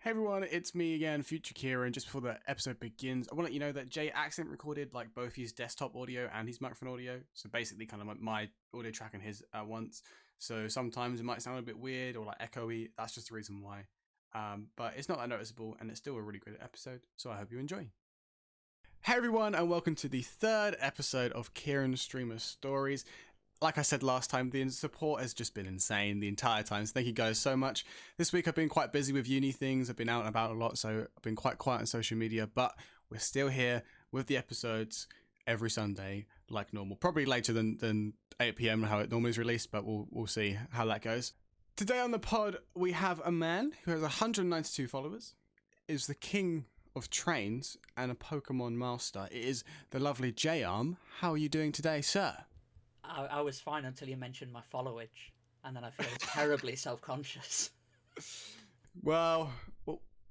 Hey everyone, it's me again, Future Kira, and just before the episode begins, I want to let you know that Jay accidentally recorded like both his desktop audio and his microphone audio, so basically kind of like my audio track and his at once. So sometimes it might sound a bit weird or like echoey. That's just the reason why. But it's not that noticeable, and it's still a really great episode. So I hope you enjoy. Hey everyone, and welcome to the third episode of Kieran Streamer Stories. Like I said last time, the support has just been insane the entire time, so thank you guys so much. This week I've been quite busy with uni things, I've been out and about a lot, so I've been quite quiet on social media, but we're still here with the episodes every Sunday like normal. Probably later than 8 PM how it normally is released, but we'll see how that goes. Today on the pod, we have a man who has 192 followers, is the king of trains, and a Pokemon master. It is the lovely Jayarrm. How are you doing today, sir? I was fine until you mentioned my followage, and then I feel terribly self-conscious. Well,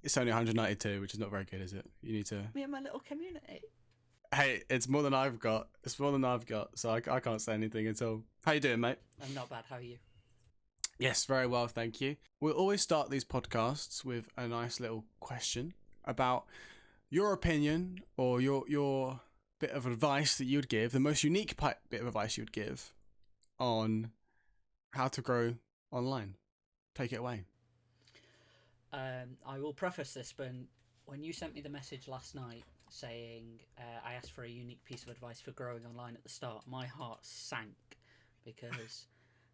it's only 192, which is not very good, is it? You need to... Me and my little community. Hey, it's more than I've got. It's more than I've got, so I can't say anything at all. How you doing, mate? I'm not bad, how are you? Yes, very well, thank you. We'll always start these podcasts with a nice little question about your opinion or your bit of advice that you'd give, the most unique bit of advice you'd give on how to grow online. Take it away. I will preface this, but when you sent me the message last night saying I asked for a unique piece of advice for growing online at the start, my heart sank because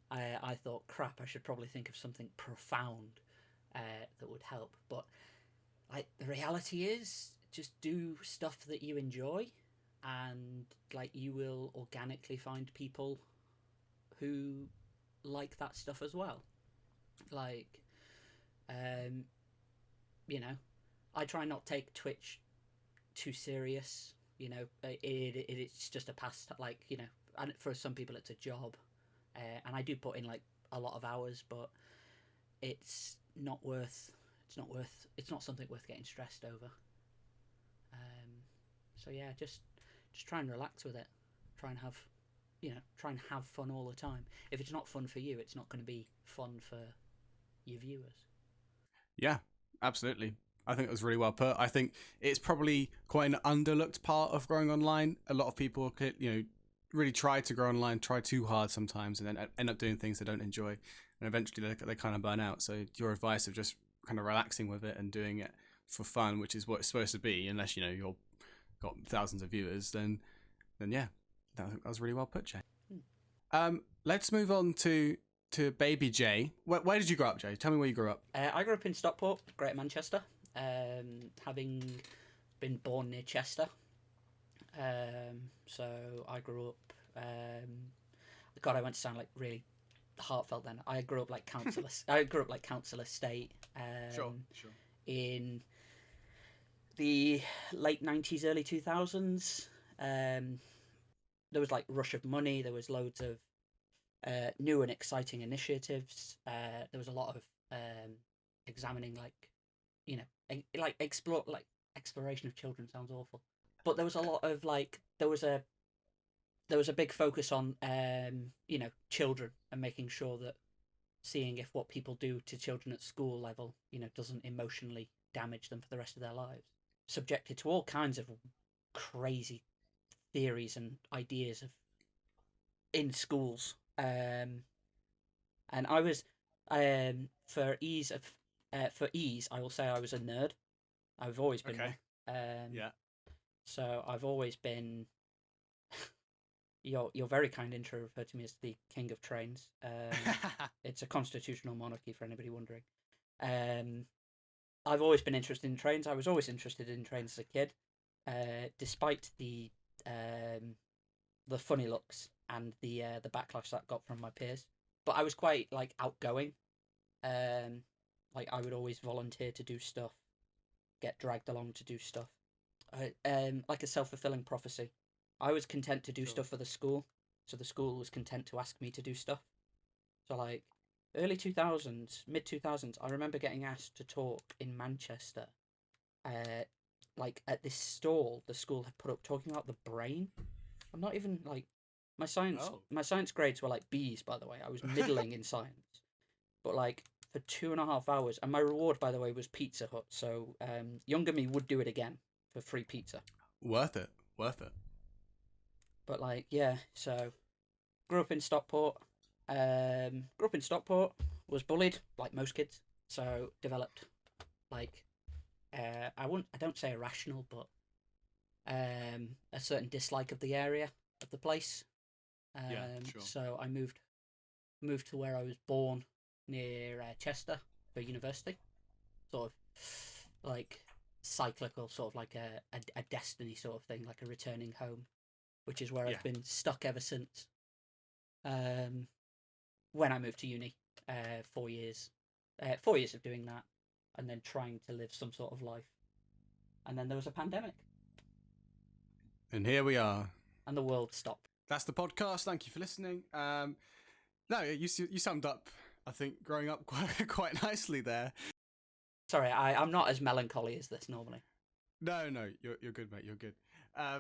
I thought, crap, I should probably think of something profound that would help. But like the reality is, just do stuff that you enjoy, and like you will organically find people who like that stuff as well. Like, you know, I try not take Twitch too serious. You know, it's just a past, like, you know, and for some people it's a job, and I do put in like a lot of hours, but it's not something worth getting stressed over. So yeah, just try and relax with it. Try and have fun all the time. If it's not fun for you, it's not going to be fun for your viewers. Yeah, absolutely. I think it was really well put. I think it's probably quite an underlooked part of growing online. A lot of people, really try to grow online, try too hard sometimes, and then end up doing things they don't enjoy, and eventually they kind of burn out. So your advice of just kind of relaxing with it and doing it for fun, which is what it's supposed to be, unless you're got thousands of viewers, then yeah, that was really well put, Jay. Let's move on to baby Jay. Where did you grow up, Jay? Tell me where you grew up. I grew up in Stockport, Greater Manchester, having been born near Chester. So I grew up. God, I went to sound like really heartfelt then. I grew up like council. I grew up like council estate. Sure. In the late 90s, early 2000s. There was like rush of money. There was loads of new and exciting initiatives. There was a lot of examining, exploration of children sounds awful, but there was a lot of there was a big focus on children and making sure that seeing if what people do to children at school level doesn't emotionally damage them for the rest of their lives. Subjected to all kinds of crazy theories and ideas in schools. And I was, for ease, I will say I was a nerd. I've always been okay. one. Yeah. So I've always been. Your very kind intro referred to me as the king of trains. It's a constitutional monarchy for anybody wondering. I've always been interested in trains. I was always interested in trains as a kid, despite the funny looks and the backlash that got from my peers. But I was quite outgoing. I would always volunteer to do stuff, get dragged along to do stuff. Like a self-fulfilling prophecy. I was content to do stuff for the school, so the school was content to ask me to do stuff. So early 2000s, mid 2000s, I remember getting asked to talk in Manchester, at this stall the school had put up talking about the brain. I'm not even my science grades were B's, by the way. I was middling in science, but for 2.5 hours, and my reward, by the way, was Pizza Hut. So younger me would do it again for free pizza. Worth it. Worth it. But like, yeah. So grew up in Stockport. Was bullied like most kids. So developed like I don't say irrational, but a certain dislike of the area of the place. Yeah, sure. So I moved to where I was born, near Chester, for university. Sort of like cyclical, sort of like a destiny sort of thing, like a returning home, which is where Yeah. I've been stuck ever since. When I moved to uni, 4 years, 4 years of doing that, and then trying to live some sort of life, and then there was a pandemic, And here we are. and the world stopped. That's the podcast. Thank you for listening. No, you summed up, I think, growing up quite nicely there. Sorry, I'm not as melancholy as this normally. No, you're good, mate. You're good. I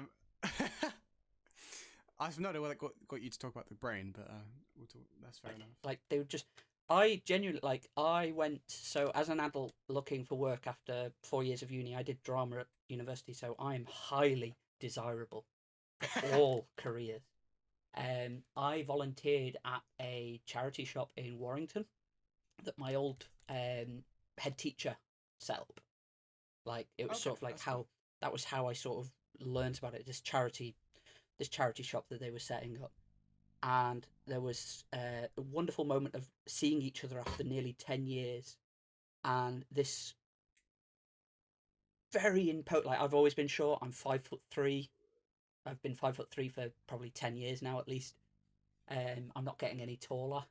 have no idea what got you to talk about the brain, but we'll talk. That's fair enough. Like they would just, I genuinely like. I went so as an adult looking for work after 4 years of uni. I did drama at university, so I'm highly desirable for all careers. I volunteered at a charity shop in Warrington that my old head teacher set up. Like it was Okay, sort of like that's how cool. that was how I sort of learned about it. This charity shop that they were setting up, and there was a wonderful moment of seeing each other after nearly 10 years, and this like I've always been short. I'm 5'3". I've been 5'3" for probably 10 years now at least. I'm not getting any taller.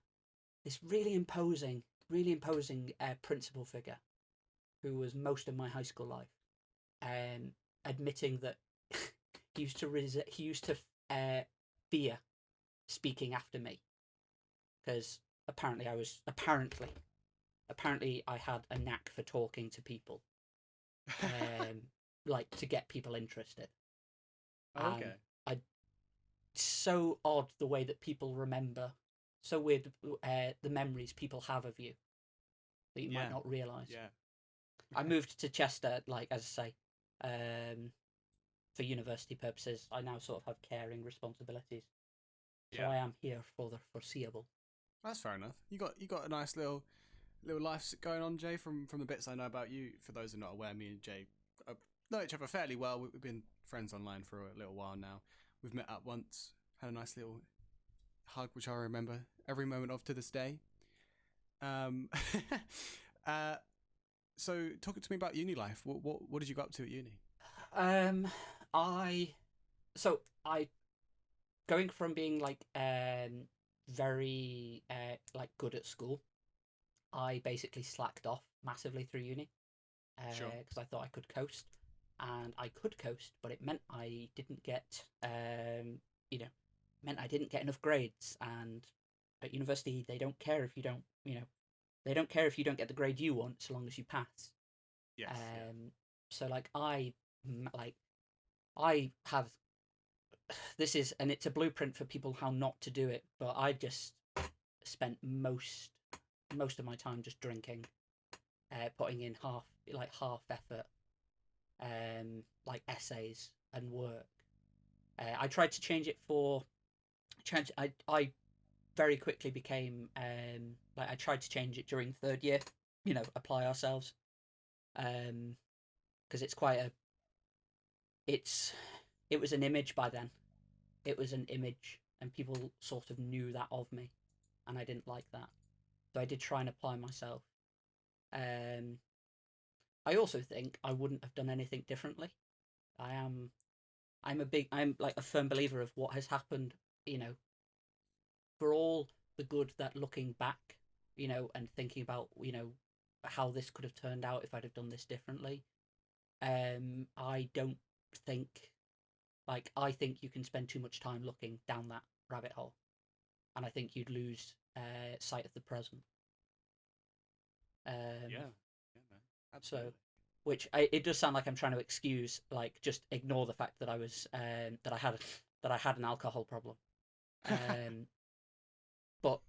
This really imposing principal figure, who was most of my high school life, admitting that he used to fear speaking after me, because apparently I had a knack for talking to people, like to get people interested. Okay. So odd the way that people remember. So weird, the memories people have of you that you might not realise. Yeah. I moved to Chester, like as I say, for university purposes. I now sort of have caring responsibilities, so Yeah. I am here for the foreseeable. That's fair enough. You got a nice little life going on, Jay. From the bits I know about you. For those who are not aware, me and Jay know each other fairly well. We've been friends online for a little while now. We've met up once, had a nice little hug, which I remember every moment of to this day. So talking to me about uni life. What did you go up to at uni? I going from being like very like good at school, I basically slacked off massively through uni, Sure. because I thought I could coast, and I could coast, but it meant I didn't get meant I didn't get enough grades, and at university they don't care if you don't they don't care if you don't get the grade you want, so long as you pass. Yes. So like I have this is, and it's a blueprint for people how not to do it, but I just spent most of my time just drinking, putting in half effort, like essays and work. I tried to change it I very quickly became like I tried to change it during third year, apply ourselves, because it's quite a it was an image by then. It was an image, and people sort of knew that of me, and I didn't like that. So I did try and apply myself. I also think I wouldn't have done anything differently. I'm like a firm believer of what has happened, for all the good that looking back, and thinking about, how this could have turned out if I'd have done this differently. I don't think, I think you can spend too much time looking down that rabbit hole, and I think you'd lose sight of the present. Yeah, man. Absolutely. So, it does sound like I'm trying to excuse, just ignore the fact that I was that I had an alcohol problem, but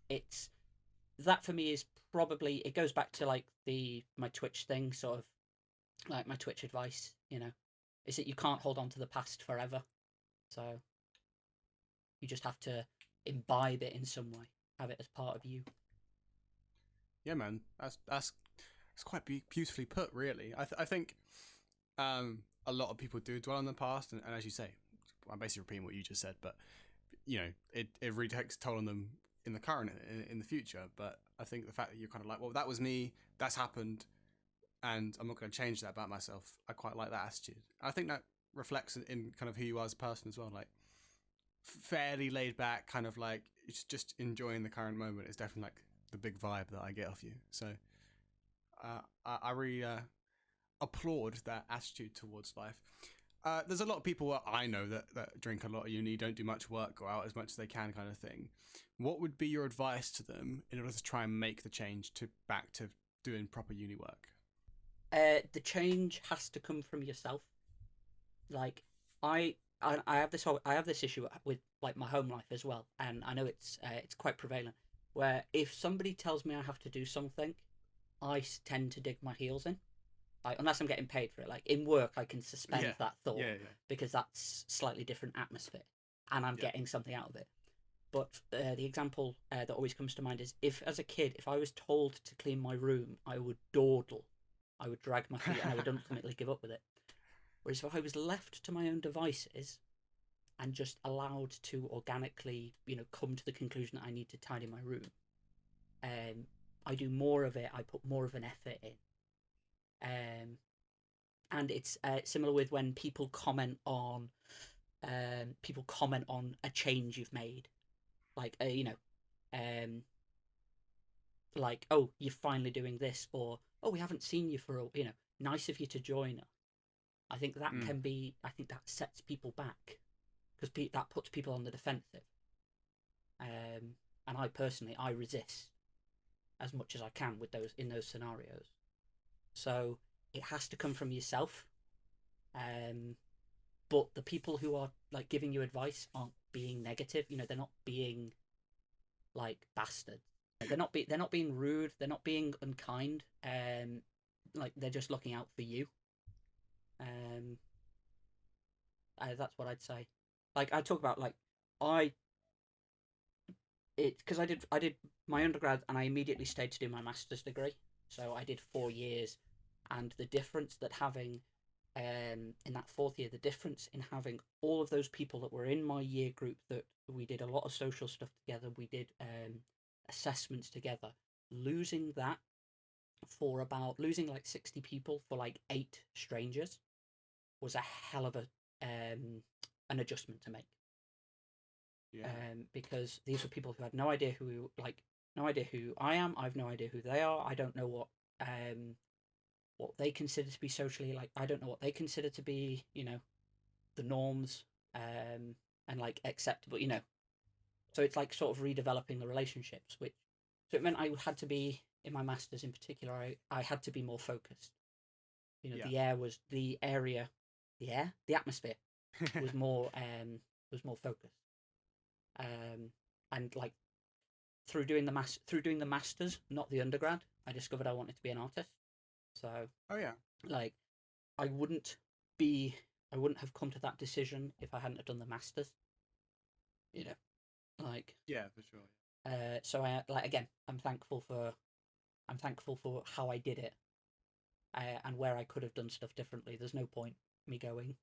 that for me is probably, it goes back to like my Twitch thing, sort of like my Twitch advice, is that you can't hold on to the past forever. So you just have to imbibe it in some way, have it as part of you. Yeah, man, that's quite beautifully put, really. I think a lot of people do dwell on the past, and as you say, I'm basically repeating what you just said, but it really takes a toll on them in the current, in the future. But I think the fact that you're kind of like, well, that was me, that's happened, and I'm not going to change that about myself. I quite like that attitude. I think that reflects in kind of who you are as a person as well. Like fairly laid back, kind of like it's just enjoying the current moment is definitely like the big vibe that I get off you. So I really applaud that attitude towards life. There's a lot of people I know that drink a lot of uni, don't do much work, go out as much as they can, kind of thing. What would be your advice to them in order to try and make the change to back to doing proper uni work? The change has to come from yourself. Like I have this issue with like my home life as well, and I know it's quite prevalent. Where if somebody tells me I have to do something, I tend to dig my heels in. Like, unless I'm getting paid for it. Like in work, I can suspend that thought because that's slightly different atmosphere, and I'm getting something out of it. But the example that always comes to mind is if, as a kid, if I was told to clean my room, I would dawdle, I would drag my feet, and I would ultimately give up with it. Whereas if I was left to my own devices and just allowed to organically, come to the conclusion that I need to tidy my room, I do more of it. I put more of an effort in. And it's similar with when people comment on a change you've made, like like, oh, you're finally doing this, or oh, we haven't seen you for nice of you to join us. I think that I think that sets people back because that puts people on the defensive. And I personally, I resist as much as I can with in those scenarios. So it has to come from yourself. But the people who are like giving you advice aren't being negative. They're not being like bastards. They're not being rude. They're not being unkind. Like they're just looking out for you. That's what I'd say. Like I talk about, like because I did my undergrad and I immediately stayed to do my master's degree. So I did 4 years, and the difference that having in that fourth year, the difference in having all of those people that were in my year group, that we did a lot of social stuff together, we did assessments together, losing like 60 people for like 8 strangers was a hell of an adjustment to make. Yeah. Because these were people who had no idea who I am. I've no idea who they are. I don't know what they consider to be socially, like I don't know what they consider to be, the norms, and like acceptable, So it's like sort of redeveloping the relationships, so it meant I had to be, in my masters in particular, I had to be more focused. The atmosphere was more focused. And like through doing the masters, not the undergrad, I discovered I wanted to be an artist. So like I wouldn't have come to that decision if I hadn't have done the masters. Like for sure. So I like, again, I'm thankful for how I did it, and where I could have done stuff differently. There's no point me going.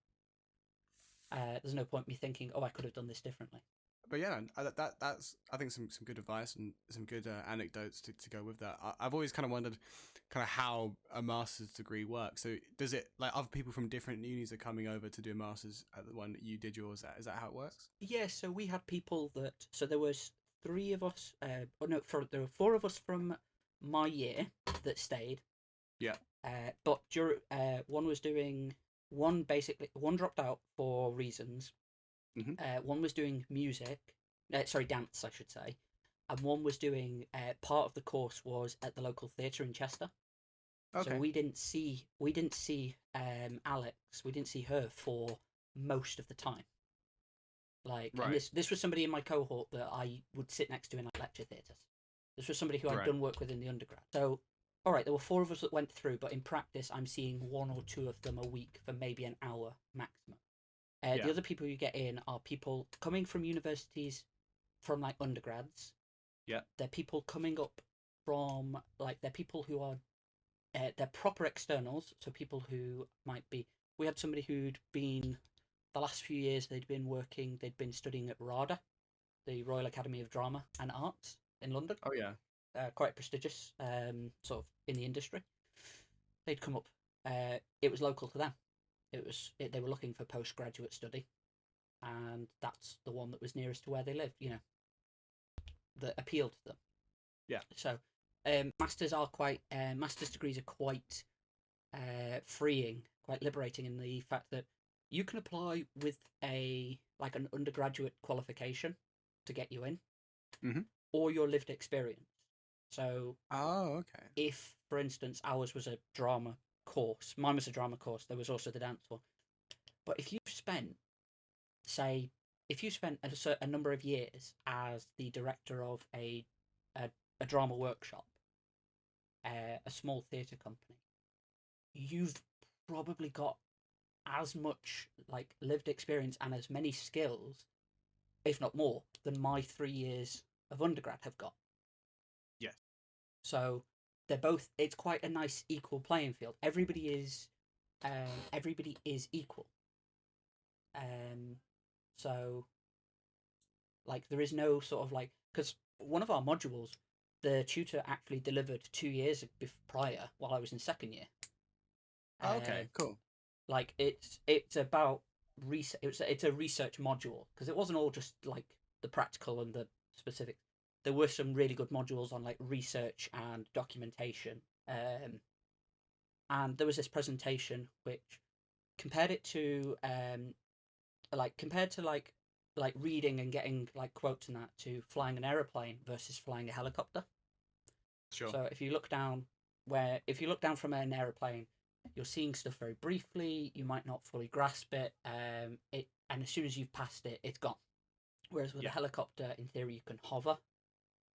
There's no point me thinking, oh, I could have done this differently. But yeah, that's I think some good advice and some good anecdotes to go with that. I've always kind of wondered kind of how a master's degree works. So does it, like, other people from different unis are coming over to do a master's at the one that you did yours at? Is that how it works? Yeah, so we had people so there was 3 of us, there were 4 of us from my year that stayed. Yeah. But one dropped out for reasons. Mm-hmm. One was doing dance, I should say, and one was doing part of the course was at the local theatre in Chester. Okay. So we didn't see Alex. We didn't see her for most of the time. Like, right. And this was somebody in my cohort that I would sit next to in like lecture theatres. This was somebody who I'd Right. done work with in the undergrad. So, all right, there were 4 of us that went through, but in practice, I'm seeing 1 or 2 of them a week for maybe an hour maximum. Yeah. The other people you get in are people coming from universities from like undergrads. Yeah. They're people coming up from like they're people who are they're proper externals, so people who might be. We had somebody who'd been the last few years they'd been studying at RADA, the Royal Academy of Drama and Arts in London. Oh yeah. Quite prestigious, sort of in the industry. They'd come up. It was local to them. They were looking for postgraduate study, and that's the one that was nearest to where they lived. That appealed to them. Yeah. So, master's degrees are quite freeing, quite liberating in the fact that you can apply with an undergraduate qualification to get you in, or your lived experience. So, okay. If, for instance, ours was a drama course, mine was a drama course. There was also the dance one. But if you spent a number of years as the director of a drama workshop, a small theatre company, you've probably got as much like lived experience and as many skills, if not more, than my 3 years of undergrad have got. Yes. So it's quite a nice equal playing field. Everybody is equal. So like there is no sort of like, because one of our modules, the tutor actually delivered 2 years prior while I was in second year. Okay, cool. Like it's about research. It's a research module because it wasn't all just like the practical and the specific. There were some really good modules on like research and documentation. And there was this presentation which compared it to like reading and getting like quotes and that to flying an aeroplane versus flying a helicopter. Sure. So if you look down from an aeroplane, you're seeing stuff very briefly. You might not fully grasp it. And as soon as you've passed it, it's gone. Whereas with a helicopter, in theory, you can hover.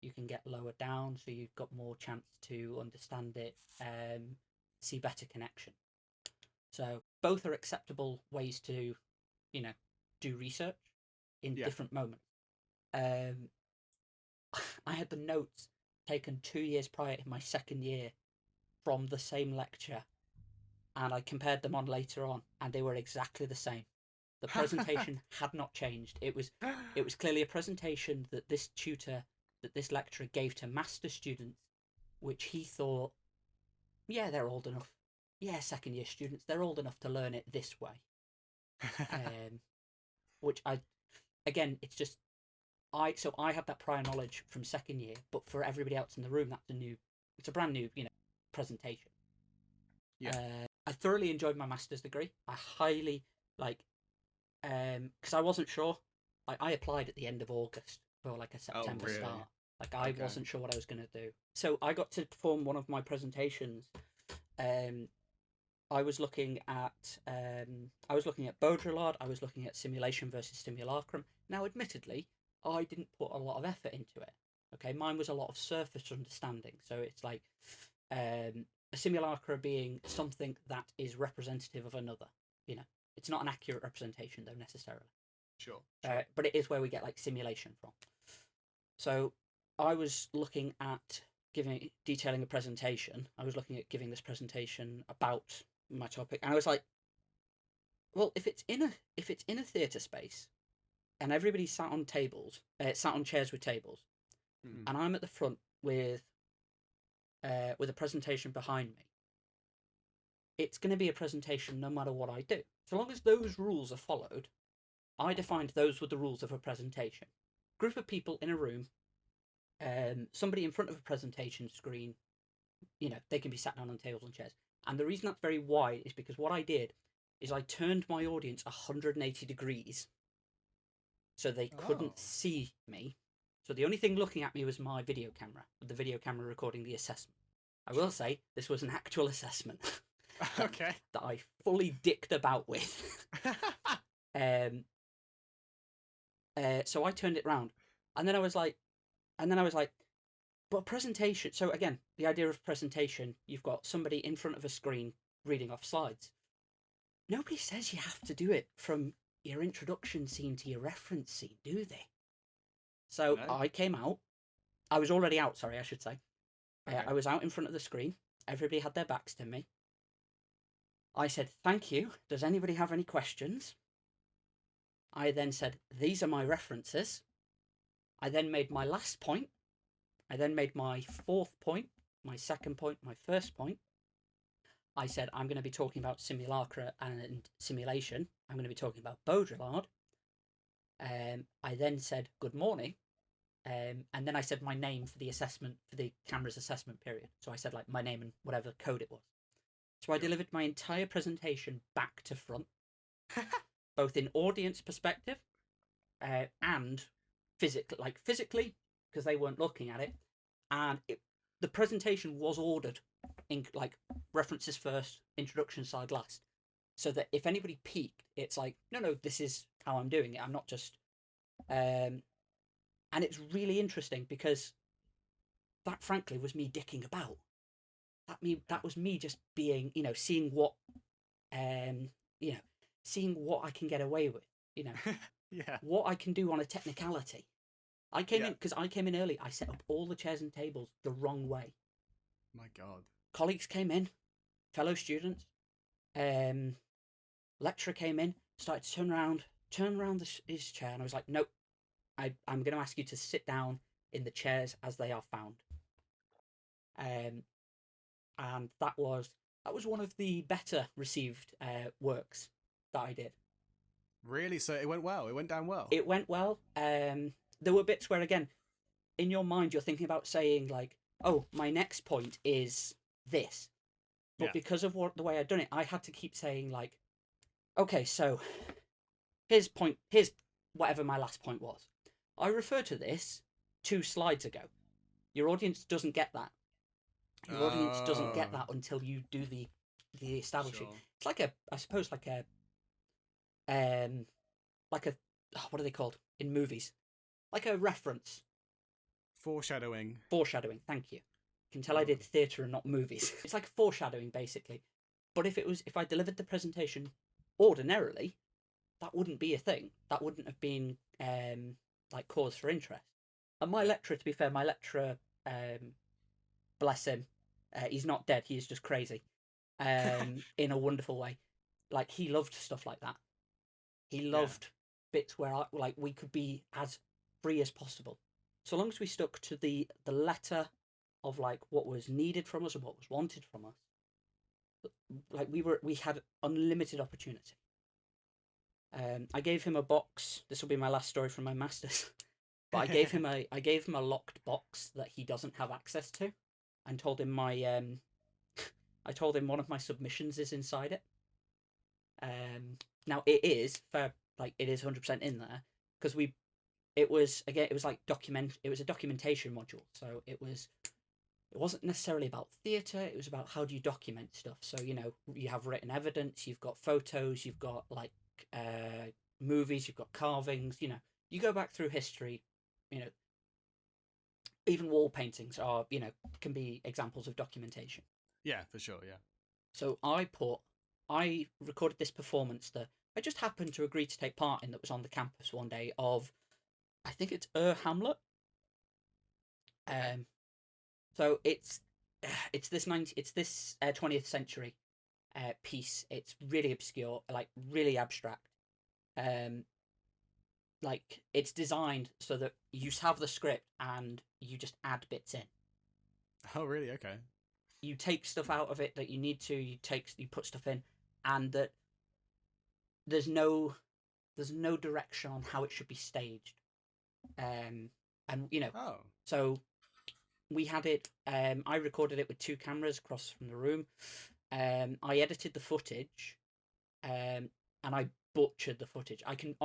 You can get lower down, so you've got more chance to understand it, see better connection. So both are acceptable ways to, do research in different moments. I had the notes taken 2 years prior in my second year from the same lecture, and I compared them on later on, and they were exactly the same. The presentation had not changed. It was clearly a presentation that this lecturer gave to master students, which he thought, yeah, they're old enough. Yeah, second year students, they're old enough to learn it this way. Which it's just, I had that prior knowledge from second year, but for everybody else in the room, it's a brand new, presentation. Yeah. I thoroughly enjoyed my master's degree. I highly because I wasn't sure. I applied at the end of August for like a September start. Like I wasn't sure what I was going to do. So I got to perform one of my presentations. I was looking at Baudrillard. I was looking at simulation versus simulacrum. Now, admittedly, I didn't put a lot of effort into it. Okay, mine was a lot of surface understanding. So it's like a simulacra being something that is representative of another. It's not an accurate representation though necessarily. Sure. But it is where we get like simulation from. So I was looking at detailing a presentation. I was looking at giving this presentation about my topic, and I was like, well, if it's in a theatre space, and everybody sat on chairs with tables, and I'm at the front with a presentation behind me, it's going to be a presentation no matter what I do. So long as those rules are followed, I defined those were the rules of a presentation. Group of people in a room, somebody in front of a presentation screen, they can be sat down on tables and chairs. And the reason that's very wide is because what I did is I turned my audience 180 degrees so they couldn't see me. So the only thing looking at me was my video camera, with the video camera recording the assessment. I will say this was an actual assessment. Okay. That I fully dicked about with. So I turned it round, and then I was like, But presentation. So again, the idea of presentation, you've got somebody in front of a screen reading off slides. Nobody says you have to do it from your introduction scene to your reference scene, do they? So No. I came out. I was already out, sorry, I should say. Okay. I was out in front of the screen. Everybody had their backs to me. I said, thank you. Does anybody have any questions? I then said, these are my references. I then made my last point. I then made my fourth point, my second point, my first point. I said, I'm going to be talking about simulacra and simulation. I'm going to be talking about Baudrillard. I then said, good morning. And then I said my name for the assessment, for the camera's assessment period. So I said like my name and whatever code it was. So I delivered my entire presentation back to front, both in audience perspective and physically, because they weren't looking at it. And the presentation was ordered in like references first, introduction side last, so that if anybody peeked, it's like, no, this is how I'm doing it. I'm not just. And it's really interesting because that, frankly, was me dicking about. That was me just being, seeing what, seeing what I can get away with, Yeah. what I can do on a technicality. I came in because I came in early. I set up all the chairs and tables the wrong way. My God. Colleagues came in, fellow students, lecturer came in, started to turn around his chair, and I was like, nope, I'm going to ask you to sit down in the chairs as they are found. And that was one of the better received works that I did. Really? So it went well? It went down well? It went well. There were bits where, again, in your mind, you're thinking about saying, like, oh, my next point is this. But because of the way I'd done it, I had to keep saying, like, okay, so here's whatever my last point was. I referred to this 2 slides ago. Your audience doesn't get that. Your audience doesn't get that until you do the establishing. Sure. It's like I suppose like a what are they called in movies? Like a reference. Foreshadowing. Thank you. You can tell I did theatre and not movies. It's like foreshadowing, basically. But if I delivered the presentation ordinarily, that wouldn't be a thing. That wouldn't have been like cause for interest. And my lecturer, to be fair, bless him, he's not dead. He is just crazy, in a wonderful way. Like, he loved stuff like that. He loved bits where we could be as free as possible, so long as we stuck to the letter of like what was needed from us and what was wanted from us. Like, we had unlimited opportunity. I gave him a box. This will be my last story from my masters. But I gave him a locked box that he doesn't have access to, and told him I told him one of my submissions is inside it. Now it is fair, like it is 100% in there, because it was like it was a documentation module, so it wasn't necessarily about theatre. It was about how do you document stuff. So you have written evidence, you've got photos, you've got like movies, you've got carvings. You go back through history. Even wall paintings are can be examples of documentation. Yeah, for sure. Yeah. So I recorded this performance that I just happened to agree to take part in, that was on the campus one day, of, I think it's Hamlet. So it's this 20th century piece. It's really obscure, like really abstract. Like, it's designed so that you have the script and you just add bits in. Oh, really? Okay. You take stuff out of it that you need to. You put stuff in, and that there's no direction on how it should be staged. And so we had it. I recorded it with 2 cameras across from the room. I edited the footage, and I butchered the footage. I can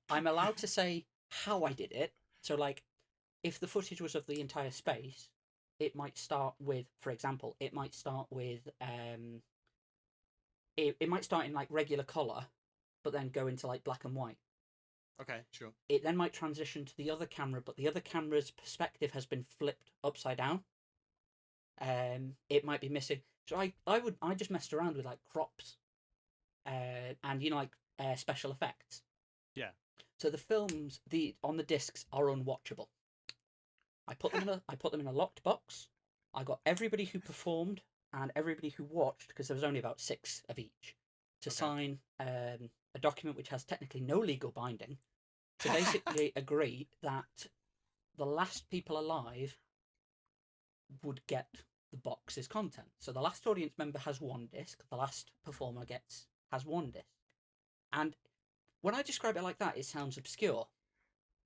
I'm allowed to say how I did it. So, like, if the footage was of the entire space, it might start with, for example, it might start in like regular color, but then go into like black and white. Okay, sure. It then might transition to the other camera, but the other camera's perspective has been flipped upside down. It might be missing. So I just messed around with like crops, and special effects. Yeah. So the films on the discs are unwatchable. I put them in a locked box. I got everybody who performed and everybody who watched, because there was only about 6 of each, to sign a document which has technically no legal binding, to basically agree that the last people alive would get the box's content. So the last audience member has 1 disc, the last performer has 1 disc. And when I describe it like that, it sounds obscure,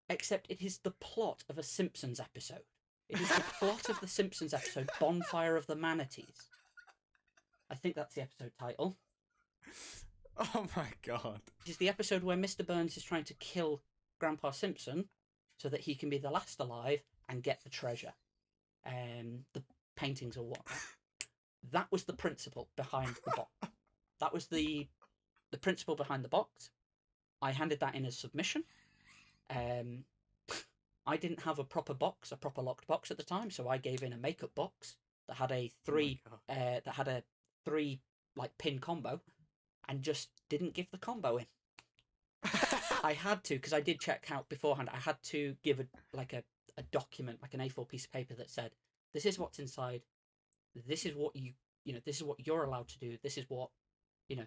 except it is the plot of a Simpsons episode. It is the plot of the Simpsons episode, Bonfire of the Manatees. I think that's the episode title. Oh my god. It is the episode where Mr. Burns is trying to kill Grandpa Simpson so that he can be the last alive and get the treasure. The paintings or whatnot. That was the principle behind the box. That was the principle behind the box. I handed that in as submission. I didn't have a proper locked box at the time, so I gave in a makeup box that had a 3 like pin combo, and just didn't give the combo in. I had to, because I did check out beforehand. I had to give a document, like an A4 piece of paper, that said, this is what's inside. This is what this is what you're allowed to do. This is what,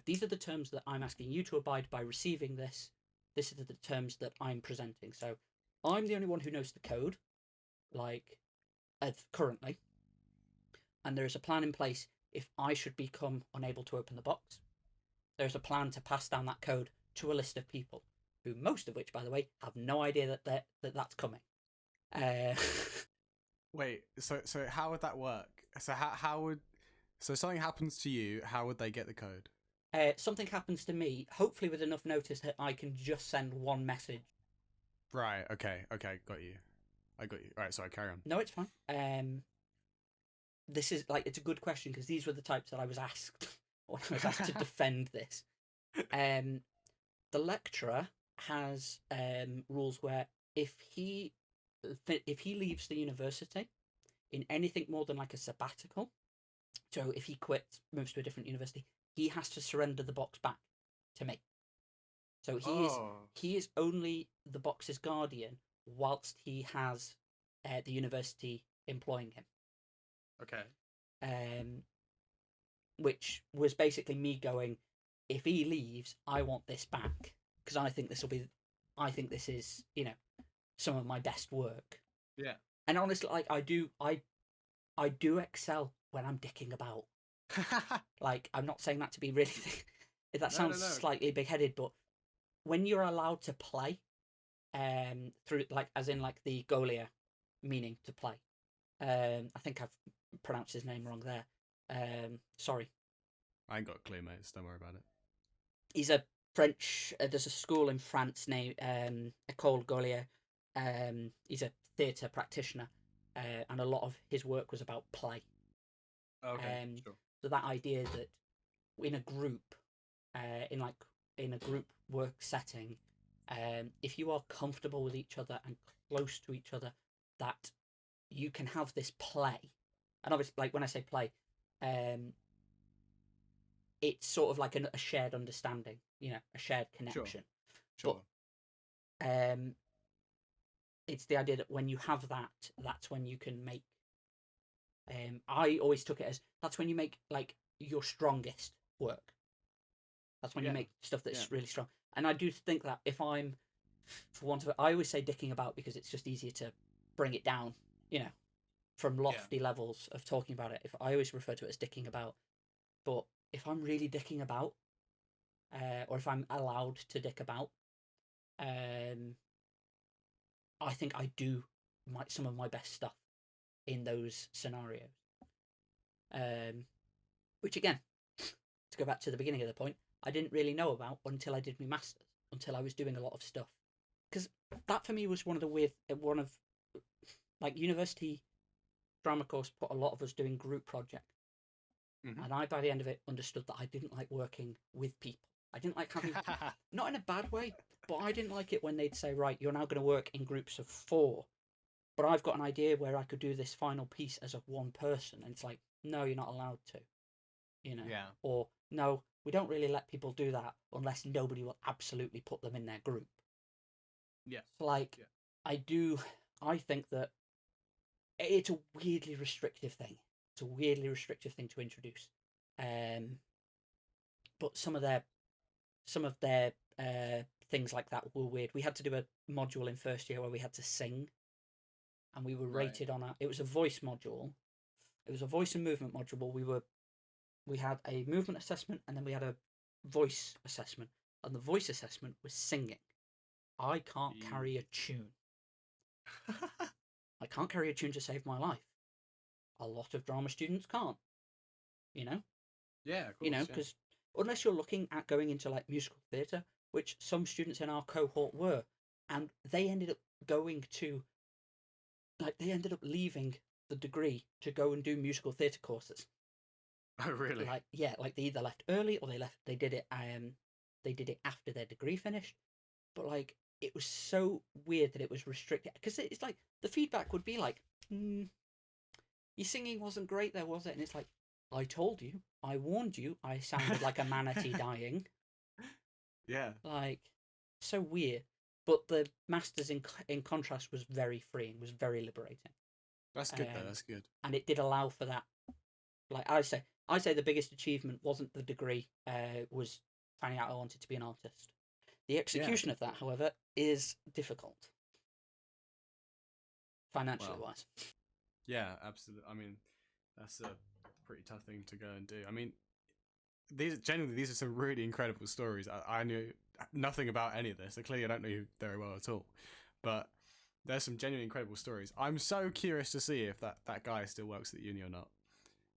these are the terms that I'm asking you to abide by receiving this. This are the terms that I'm presenting. So I'm the only one who knows the code, currently. And there is a plan in place if I should become unable to open the box. There's a plan to pass down that code to a list of people, who most of which, by the way, have no idea that that's coming. Wait, so how would that work? So so something happens to you, how would they get the code? Something happens to me, hopefully with enough notice that I can just send 1 message. Right, okay, got you. I got you. Alright, sorry, carry on. No, it's fine. This is, it's a good question, because these were the types that I was asked when I was asked to defend this. The lecturer has rules where if he leaves the university in anything more than like a sabbatical, so if he quits, moves to a different university, he has to surrender the box back to me. So he is only the box's guardian whilst he has the university employing him. Okay. Which was basically me going, if he leaves, I want this back, because I think this is, some of my best work. Yeah. And honestly, I do excel when I'm dicking about. I'm not saying that to be really that sounds slightly big-headed, but when you're allowed to play, through as in the Golia meaning to play. I think I've pronounced his name wrong there. Sorry. I ain't got a clue, mate. Don't worry about it. He's a French. There's a school in France named École Gaulier. He's a theatre practitioner, and a lot of his work was about play. Okay, sure. So that idea that in a group, in a group work setting, if you are comfortable with each other and close to each other, that you can have this play. And obviously, when I say play, it's sort of like a shared understanding, a shared connection. Sure. But it's the idea that when you have that, that's when you can make. I always took it as that's when you make your strongest work. That's when you make stuff that's really strong. And I do think that if I'm, for want of it, I always say dicking about because it's just easier to bring it down, from lofty levels of talking about it. If I always refer to it as dicking about, but if I'm really dicking about, or if I'm allowed to dick about, I think I do some of my best stuff in those scenarios. Which again, to go back to the beginning of the point, I didn't really know about until I did my masters, until I was doing a lot of stuff. Because that for me was university drama course put a lot of us doing group projects. Mm-hmm. And I, by the end of it, understood that I didn't like working with people. I didn't like having, not in a bad way, But I didn't like it when they'd say, right, you're now going to work in groups of 4, but I've got an idea where I could do this final piece as a one person. And it's like, no, you're not allowed to, Yeah. or no, we don't really let people do that unless nobody will absolutely put them in their group. Yeah. So, like, yeah. I think that it's a weirdly restrictive thing. It's a weirdly restrictive thing to introduce. But some of their things like that were weird. We had to do a module in first year where we had to sing, and we were rated on it was a voice module. It was a voice and movement module. We had a movement assessment, and then we had a voice assessment. And the voice assessment was singing. I can't carry a tune. I can't carry a tune to save my life. A lot of drama students can't. Yeah, of course. Because unless you're looking at going into like musical theatre, which some students in our cohort were, and they ended up leaving the degree to go and do musical theatre courses. Oh, really? Like, yeah, like they either left early or they did it after their degree finished. But like, it was so weird that it was restricted, because it's like the feedback would be like, your singing wasn't great there, was it? And it's like, I told you, I warned you, I sounded like a manatee dying. Yeah. Like, so weird. But the masters in contrast was very freeing, was very liberating. That's good though. That's good. And it did allow for that. Like I say the biggest achievement wasn't the degree, was finding out I wanted to be an artist. The execution of that, however, is difficult, financially wise. Yeah, absolutely. I mean, that's a pretty tough thing to go and do. I mean, these are some really incredible stories. I knew nothing about any of this, so clearly I don't know you very well at all. But there's some genuinely incredible stories. I'm so curious to see if that guy still works at uni or not,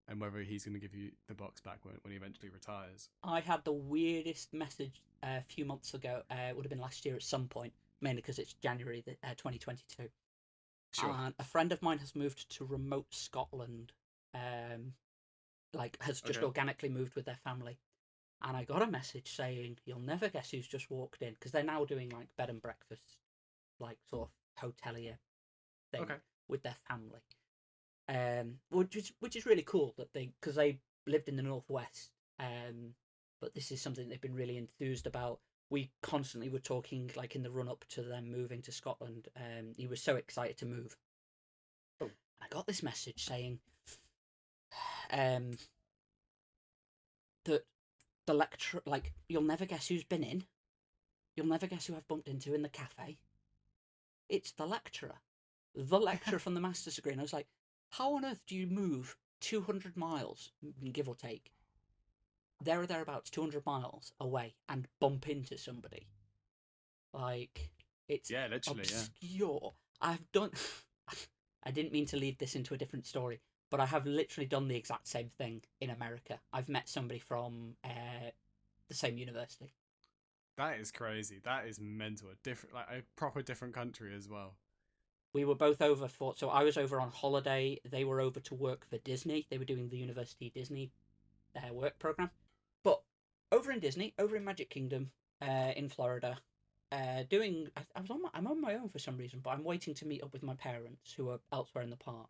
and whether he's going to give you the box back when he eventually retires. I had the weirdest message a few months ago. It would have been last year at some point, mainly because it's January 2022. Sure. And a friend of mine has moved to remote Scotland, has just organically moved with their family. And I got a message saying, you'll never guess who's just walked in, because they're now doing like bed and breakfast, like sort of hotelier thing with their family. Which is really cool that because they lived in the northwest, but this is something they've been really enthused about. We constantly were talking, like in the run up to them moving to Scotland. He was so excited to move. Oh. I got this message saying, that the lecturer, like, you'll never guess who's been in. You'll never guess who I've bumped into in the cafe. It's the lecturer from the master's degree. And I was like, how on earth do you move 200 miles, give or take, there or thereabouts 200 miles away and bump into somebody? Like, it's literally, obscure. I've done... I didn't mean to lead this into a different story, but I have literally done the exact same thing in America. I've met somebody from the same university. That is crazy. That is mental. A proper different country as well. We were both over so I was over on holiday. They were over to work for Disney. They were doing the University Disney work program. But over in Magic Kingdom, in Florida, I'm on my own for some reason, but I'm waiting to meet up with my parents who are elsewhere in the park.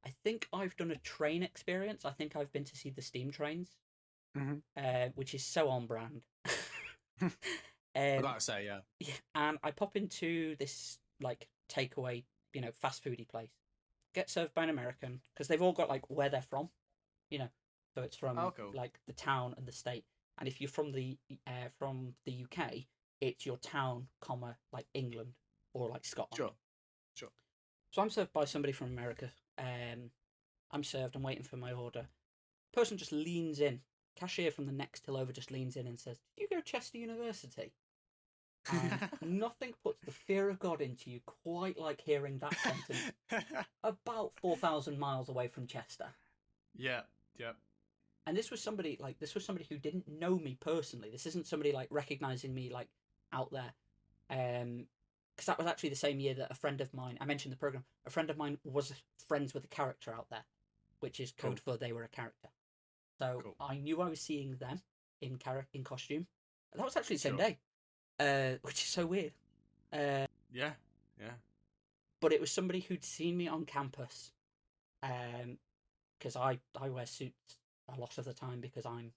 I think I've done a train experience. I think I've been to see the steam trains, which is so on brand. I'd like to say, yeah. Yeah, and I pop into this like takeaway, fast foody place. Get served by an American, because they've all got like where they're from, so it's from like the town and the state. And if you're from the UK, it's your town, like England or like Scotland. Sure. So I'm served by somebody from America. I'm served. I'm waiting for my order. Person just leans in. Cashier from the next till over just leans in and says, "Did you go to Chester University?" And nothing puts the fear of God into you quite like hearing that sentence about 4,000 miles away from Chester. Yeah. And this was somebody who didn't know me personally. This isn't somebody like recognizing me like out there. Because that was actually the same year that a friend of mine, I mentioned the program, a friend of mine was friends with a character out there, which is code for they were a character. So I knew I was seeing them in costume. That was actually the same day. which is so weird. Yeah, yeah. But it was somebody who'd seen me on campus, because I wear suits a lot of the time because I'm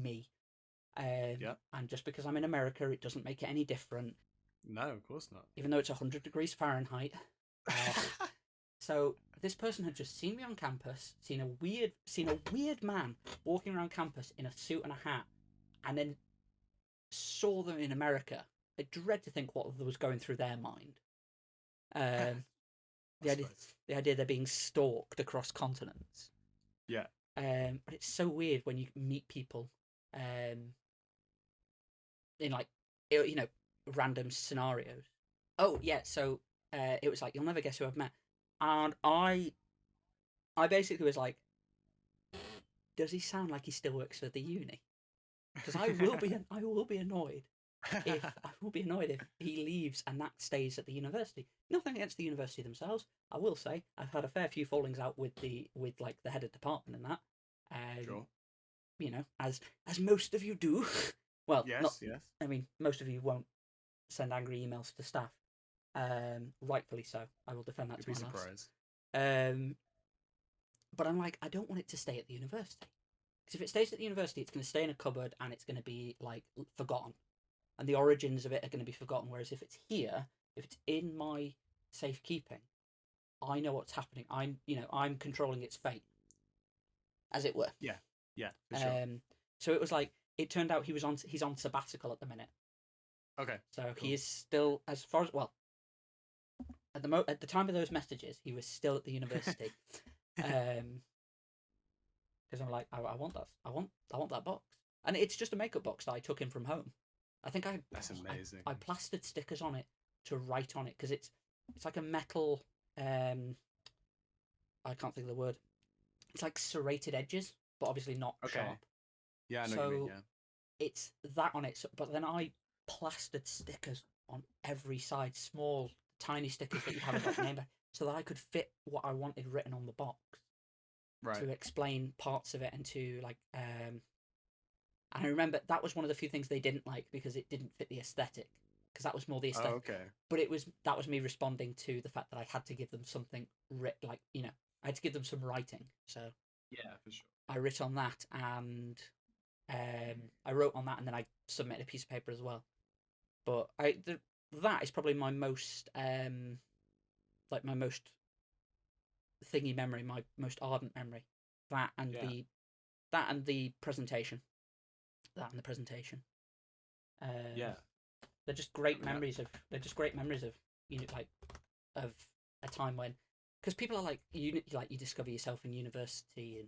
me, Yeah. and just because I'm in America, it doesn't make it any different, No, of course not. even though it's 100 degrees Fahrenheit. Uh, so this person had just seen me on campus, seen a weird man walking around campus in a suit and a hat, and then saw them in America. I dread to think what was going through their mind. Um, I the idea, suppose. the idea they're being stalked across continents. Yeah. But it's so weird when you meet people, in like, random scenarios. Oh yeah, so it was like, you'll never guess who I've met, and I basically was like, does he sound like he still works for the uni? Because I will be annoyed if he leaves and that stays at the university. Nothing against the university themselves. I will say I've had a fair few fallings out with like the head of department and that. Sure. As most of you do. Well, not. Yes, yes. I mean, most of you won't send angry emails to staff. Rightfully so. I will defend that You'd to be my last. surprised. But I'm like, I don't want it to stay at the university. Because if it stays at the university, it's going to stay in a cupboard and it's going to be like forgotten, and the origins of it are going to be forgotten. Whereas if it's here, if it's in my safekeeping, I know what's happening. I'm controlling its fate, as it were. Yeah. Yeah, for sure. So it was like, it turned out he's on sabbatical at the minute. Okay. So cool. he is still, as far as, well, at the time of those messages, he was still at the university. Because I'm like, I want that box, and it's just a makeup box that I took in from home. I think That's amazing. I plastered stickers on it to write on it, because it's like a metal. I can't think of the word. It's like serrated edges, but obviously not sharp. Yeah, I know what you mean. Yeah. It's that on it, but then I plastered stickers on every side, small, tiny stickers that you haven't got the name of, so that I could fit what I wanted written on the box. Right. To explain parts of it, and to like, and I remember that was one of the few things they didn't like, because it didn't fit the aesthetic, because that was more the aesthetic. Oh, okay. But that was me responding to the fact that I had to give them something I had to give them some writing. So yeah, for sure. I wrote on that, and I wrote on that, and then I submitted a piece of paper as well. But that is probably my most my most thingy memory, my most ardent memory. That and the presentation. Yeah. They're just great memories of. They're just great memories of of a time when, because people are like, you discover yourself in university,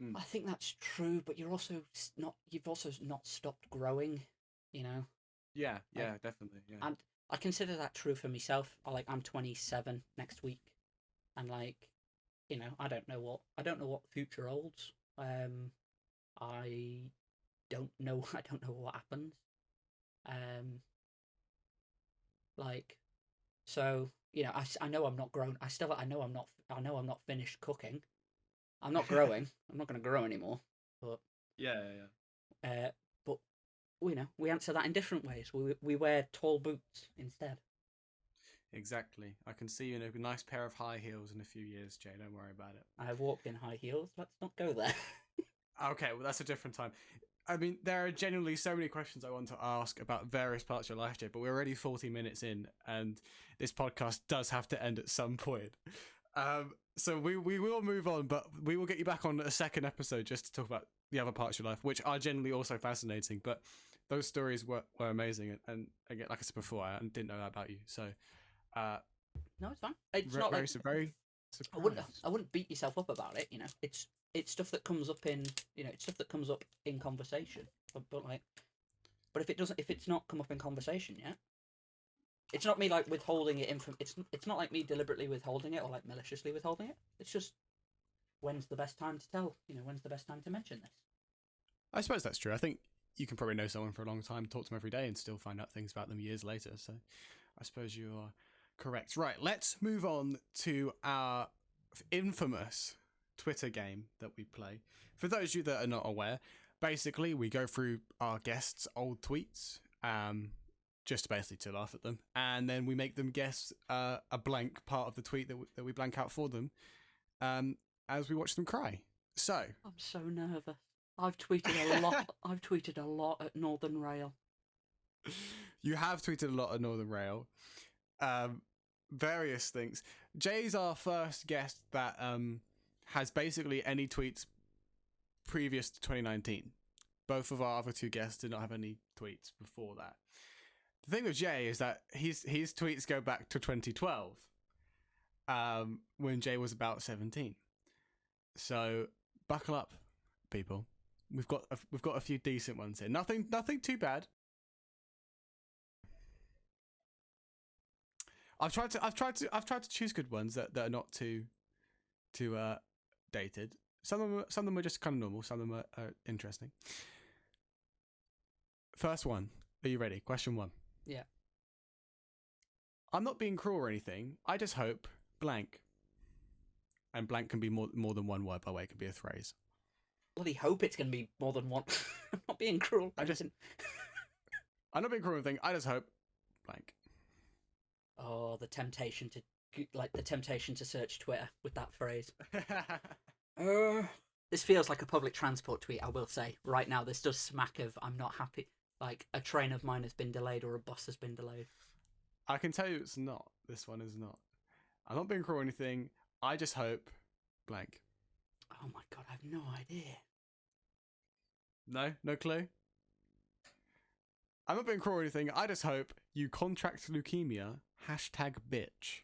and I think that's true. But you're also not. You've also not stopped growing. Yeah. Yeah. Definitely. Yeah. And I consider that true for myself. I'm 27 next week, and I don't know what future holds. I don't know. I don't know what happens. So I know I'm not grown. I know I'm not finished cooking. I'm not growing. I'm not going to grow anymore. But yeah. but we answer that in different ways. We wear tall boots instead. Exactly. I can see you in a nice pair of high heels in a few years, Jay. Don't worry about it. I have walked in high heels. Let's not go there. Okay, well, that's a different time. I mean, there are genuinely so many questions I want to ask about various parts of your life, Jay, but we're already 40 minutes in, and this podcast does have to end at some point. So we will move on, but we will get you back on a second episode just to talk about the other parts of your life, which are generally also fascinating. But those stories were amazing, and again, like I said before, I didn't know that about you. So, no, it's fine. It's not very surprised. I wouldn't beat yourself up about it. It's stuff that comes up in conversation. But if it's not come up in conversation yet, it's not me withholding it it's not like me deliberately withholding it or maliciously withholding it. It's just, when's the best time to tell? When's the best time to mention this? I suppose that's true. I think you can probably know someone for a long time, talk to them every day, and still find out things about them years later. So I suppose you are correct. Right, let's move on to our infamous Twitter game that we play. For those of you that are not aware, basically we go through our guests' old tweets just basically to laugh at them, and then we make them guess a blank part of the tweet that we blank out for them, as we watch them cry. So I'm so nervous. I've tweeted a lot. I've tweeted a lot at Northern Rail. You have tweeted a lot at Northern Rail, various things. Jay's our first guest that has basically any tweets previous to 2019. Both of our other two guests did not have any tweets before that. The thing with Jay is that his tweets go back to 2012, when Jay was about 17. So buckle up, people. We've got a few decent ones here. Nothing too bad. I've tried to choose good ones that are not too dated. Some of them are just kind of normal. Some of them are interesting. First one. Are you ready? Question 1. Yeah. I'm not being cruel or anything. I just hope blank. And blank can be more than one word, by the way. It could be a phrase. Bloody hope it's going to be more than one. I'm not being cruel. I'm not being cruel or anything. I just hope blank. Oh, the temptation to search Twitter with that phrase. This feels like a public transport tweet, I will say. Right now, this does smack of I'm not happy. Like a train of mine has been delayed or a bus has been delayed. I can tell you it's not. This one is not. I'm not being cruel or anything. I just hope blank. Oh my god, I have no idea. No clue? I'm not being cruel or anything. I just hope you contract leukemia. #bitch.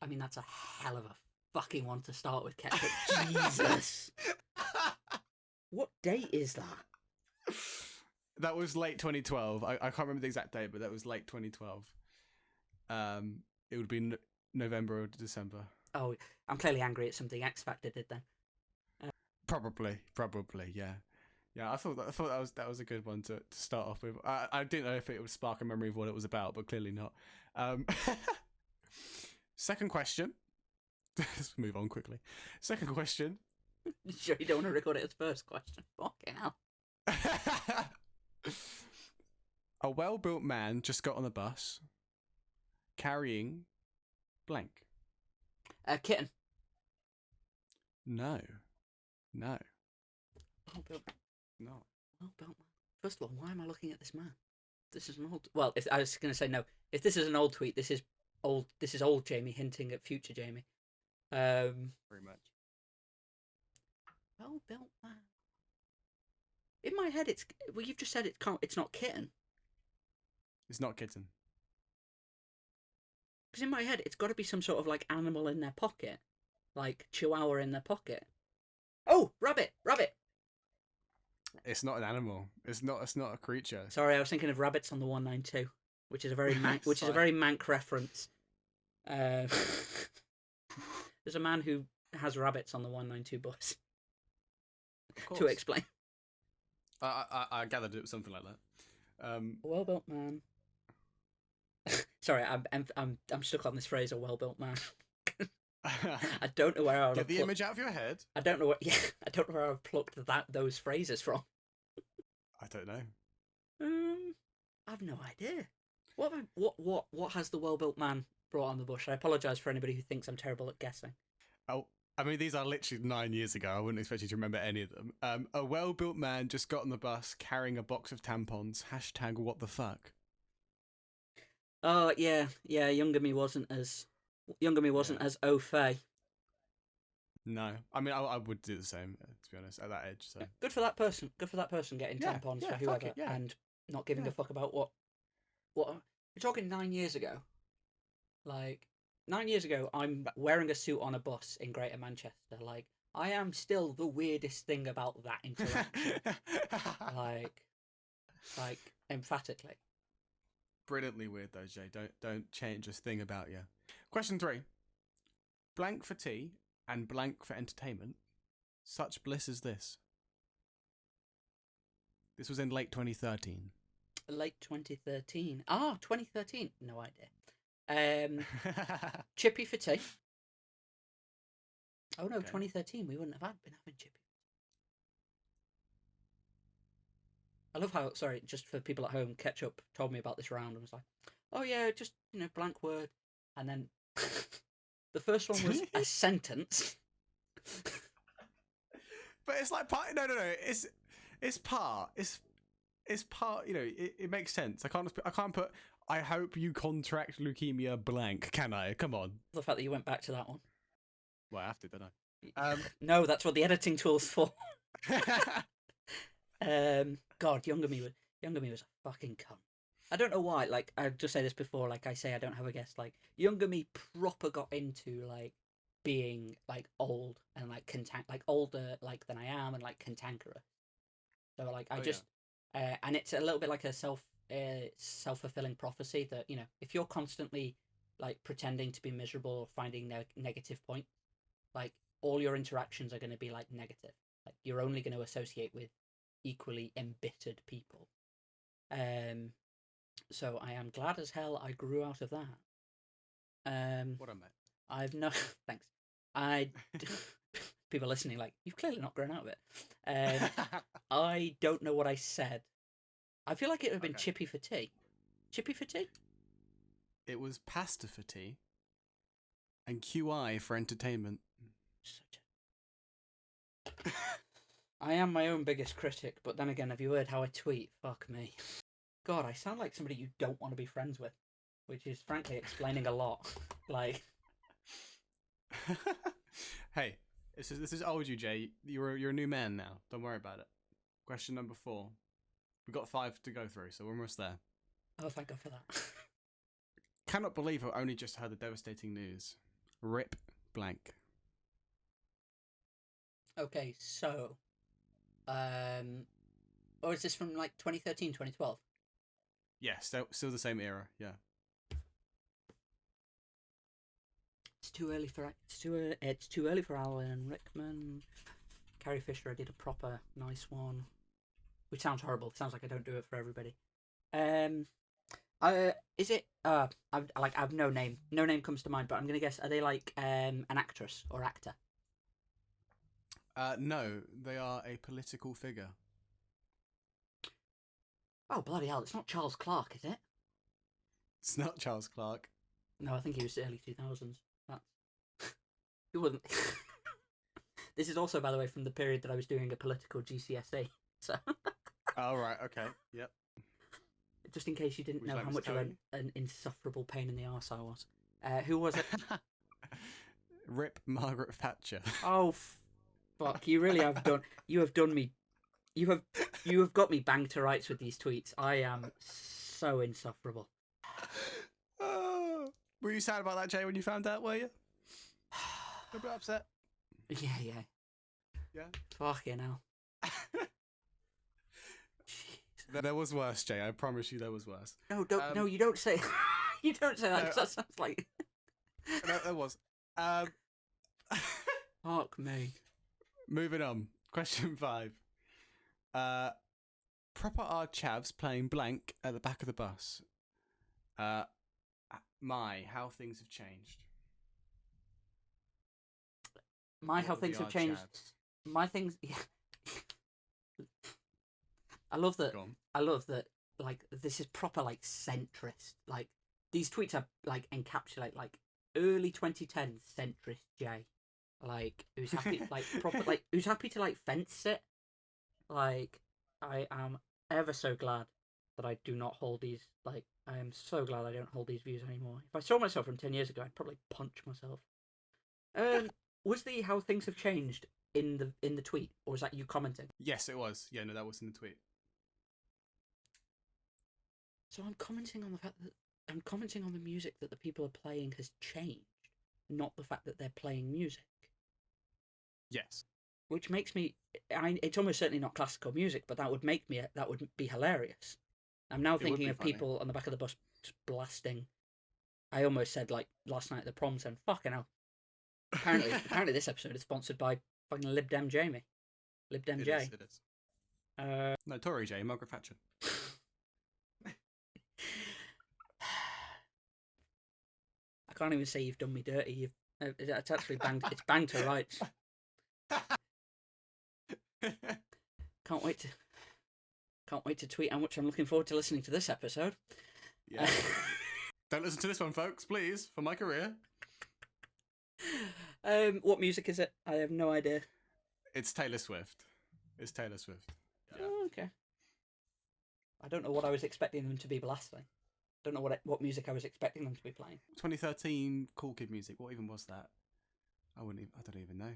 I mean, that's a hell of a fucking one to start with, Ketchup. Jesus. What date is that? That was late 2012. I can't remember the exact date, but that was late 2012. It would be November or December. Oh, I'm clearly angry at something X Factor did then. Probably, yeah. Yeah, I thought that was a good one to start off with. I didn't know if it would spark a memory of what it was about, but clearly not. Second question. Let's move on quickly. Second question. Sure you don't want to record it as first question? Fucking hell. A well-built man just got on the bus carrying blank. A kitten. No. Well-built. No. Well-built man. First of all, why am I looking at this man? This is an old... Well, if I was going to say no. If this is an old tweet, this is old Jamie hinting at future Jamie. Very much. Well-built man. In my head, it's... Well, you've just said it's not kitten. It's not kitten. Because in my head, it's got to be some sort of, like, animal in their pocket. Like, chihuahua in their pocket. Oh! Rabbit! It's not an animal. It's not a creature. Sorry, I was thinking of rabbits on the 192, which is a very mank reference. There's a man who has rabbits on the 192 bus. To explain. I gathered it was something like that. Well-built man. Sorry, I'm stuck on this phrase, a well-built man. I don't know where I would get the image out of your head. I don't know where I've plucked those phrases from. I don't know. I have no idea. What has the well-built man brought on the bush? I apologise for anybody who thinks I'm terrible at guessing. Oh, I mean, these are literally 9 years ago. I wouldn't expect you to remember any of them. A well-built man just got on the bus carrying a box of tampons. #what the fuck. Oh yeah. Younger me wasn't as au fait. No, I mean I would do the same, to be honest, at that age. So good for that person. Good for that person getting tampons for whoever and not giving a fuck about what. We're talking 9 years ago. Like 9 years ago, I'm wearing a suit on a bus in Greater Manchester. Like I am still the weirdest thing about that interaction. like emphatically. Brilliantly weird though, Jay. Don't change a thing about you. Question 3. Blank for tea and blank for entertainment. Such bliss as this. This was in late 2013. Late 2013. 2013. No idea. Chippy for tea. Oh no, okay. 2013. We wouldn't have been having chippy. I love how, sorry, just for people at home, Ketchup told me about this round and was like, oh yeah, just, blank word. And then the first one was a sentence. But it's like part. No. It's part. It's part. It makes sense. I can't put. I hope you contract leukemia blank. Can I? Come on. The fact that you went back to that one. Well, I have to, don't I? No, that's what the editing tool's for. God, younger me was a fucking cunt. I don't know why. Like, I just say this before. Like I say, I don't have a guest. Like, younger me proper got into like being like old and like older like than I am and like cantankerous. So like I and it's a little bit like a self-fulfilling prophecy that if you're constantly like pretending to be miserable or finding negative points, like all your interactions are going to be like negative. Like you're only going to associate with equally embittered people. So I am glad as hell I grew out of that. What I meant. I've no thanks. People listening like you've clearly not grown out of it. I don't know what I said. I feel like it would have been chippy for tea. Chippy for tea? It was pasta for tea and QI for entertainment. I am my own biggest critic, but then again, have you heard how I tweet? Fuck me. God, I sound like somebody you don't want to be friends with, which is frankly explaining a lot. Like, hey, this is old you, Jay. You're a new man now. Don't worry about it. Question number 4. We've got 5 to go through, so we're almost there. Oh, thank God for that. Cannot believe I only just heard the devastating news. Rip blank. Okay, so, or is this from like 2013, 2012? Yes, still the same era. Yeah. It's too early for Alan Rickman. Carrie Fisher, I did a proper nice one, which sounds horrible. It sounds like I don't do it for everybody. Is it? I've no name. No name comes to mind, but I'm gonna guess. Are they like an actress or actor? No, they are a political figure. Oh bloody hell! It's not Charles Clarke, is it? It's not Charles Clarke. No, I think he was early 2000s. That's he wasn't. This is also, by the way, from the period that I was doing a political GCSE. So. Oh right, okay, yep. Just in case you didn't know how much of an insufferable pain in the arse I was. Who was it? Rip Margaret Thatcher. Oh, fuck! You really have done. You have done me. You have got me banged to rights with these tweets. I am so insufferable. Were you sad about that, Jay, when you found out? Were you? A bit upset. Yeah. Fucking hell. There was worse, Jay. I promise you, there was worse. No, don't. No, you don't say. You don't say that. No, that sounds like. No, there was. Fuck me. Moving on. Question 5. Proper are chavs playing blank at the back of the bus. How things have changed. How things have changed. Chavs? My things. Yeah. I love that. Like, this is proper like centrist. Like, these tweets are like encapsulate like early 2010s centrist Jay. Like, who's happy like proper like who's happy to like fence sit. Like, I am ever so glad that I do not hold these. Like, I am so glad I don't hold these views anymore. If I saw myself from 10 years ago, I'd probably punch myself. Was the how things have changed in the tweet, or was that you commenting? Yes, it was. Yeah, no, that was in the tweet. So I'm commenting on the fact that the music that the people are playing has changed, not the fact that they're playing music. Yes. Which makes me, it's almost certainly not classical music, but that would be hilarious. I'm now thinking of people on the back of the bus just blasting. I almost said like last night at the prom, saying fucking hell. Apparently this episode is sponsored by fucking Lib Dem Jamie. Lib Dem J. It is. No, Tory J, Margaret Thatcher. I can't even say you've done me dirty. It's actually banged. It's banged to rights. Can't wait to. Can't wait to tweet how much I'm looking forward to listening to this episode. Yeah. Don't listen to this one, folks, please, for my career. What music is it? I have no idea. It's Taylor Swift. It's Taylor Swift. Yeah. Oh, okay. I don't know what I was expecting them to be blasting. Don't know what music I was expecting them to be playing. 2013 Cool Kid music. What even was that? I don't even know.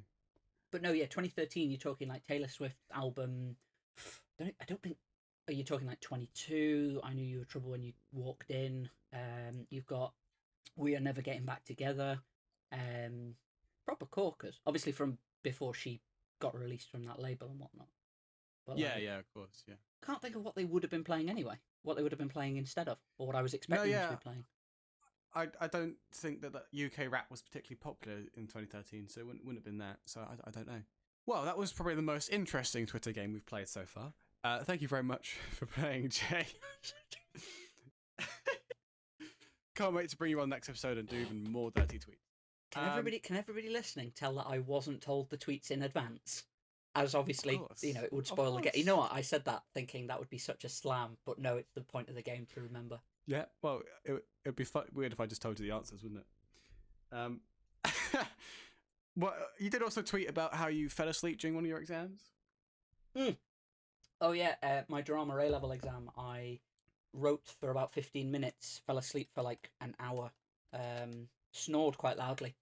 But no, yeah, 2013. You're talking like Taylor Swift album. I don't think. Are you talking like 22? I Knew You Were Trouble When You Walked In. You've got We Are Never Getting Back Together. Proper corkers. Obviously from before she got released from that label and whatnot. But yeah, of course, yeah. Can't think of what they would have been playing anyway. What they would have been playing instead of, or what I was expecting them to be playing. I don't think that UK rap was particularly popular in 2013, so it wouldn't have been that. So I don't know. Well, that was probably the most interesting Twitter game we've played so far. Thank you very much for playing, Jay. Can't wait to bring you on next episode and do even more dirty tweets. Can everybody listening tell that I wasn't told the tweets in advance? As obviously, it would spoil the game. You know what? I said that thinking that would be such a slam, but no, it's the point of the game to remember. Yeah, well, it'd be weird if I just told you the answers, wouldn't it? Well, you did also tweet about how you fell asleep during one of your exams. Oh yeah, my drama A-level exam, I wrote for about 15 minutes, fell asleep for like an hour, snored quite loudly.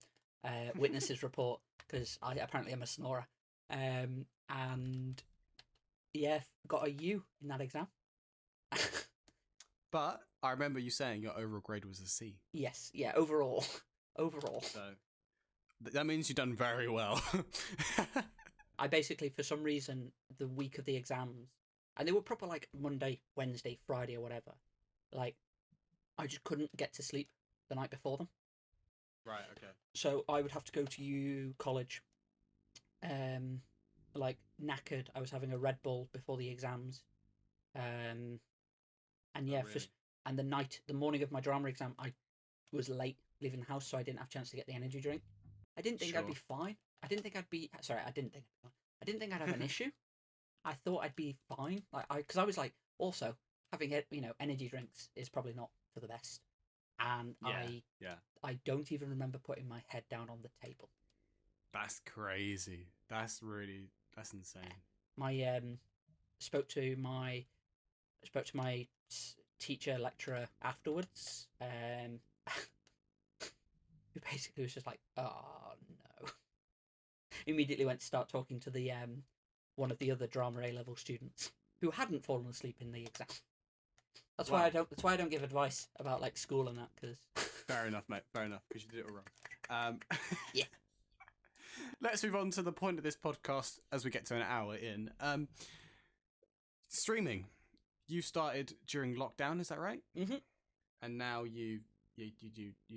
Witnesses report, because I apparently am a snorer. And yeah, got a U in that exam. But I remember you saying your overall grade was a C. Yes, yeah, overall. So that means you've done very well. I basically, for some reason, the week of the exams, and they were proper like Monday, Wednesday, Friday, or whatever, like, I just couldn't get to sleep the night before them. Right, okay. So I would have to go to college, like knackered. I was having a Red Bull before the exams, and yeah, really? and the morning of my drama exam, I was late leaving the house, so I didn't have a chance to get the energy drink. I didn't think I'd be fine. I didn't think I'd have an issue. I thought I'd be fine, because I was like, also having energy drinks is probably not for the best, and I don't even remember putting my head down on the table. That's crazy. That's insane. My spoke to my teacher lecturer afterwards, who basically was just like, oh no. Immediately went to start talking to the one of the other drama A-level students who hadn't fallen asleep in the exam. That's why I don't give advice about like school and that, because fair enough, mate. Fair enough, because you did it all wrong. Yeah. Let's move on to the point of this podcast as we get to an hour in. Streaming. You started during lockdown, is that right? Mm-hmm. And now you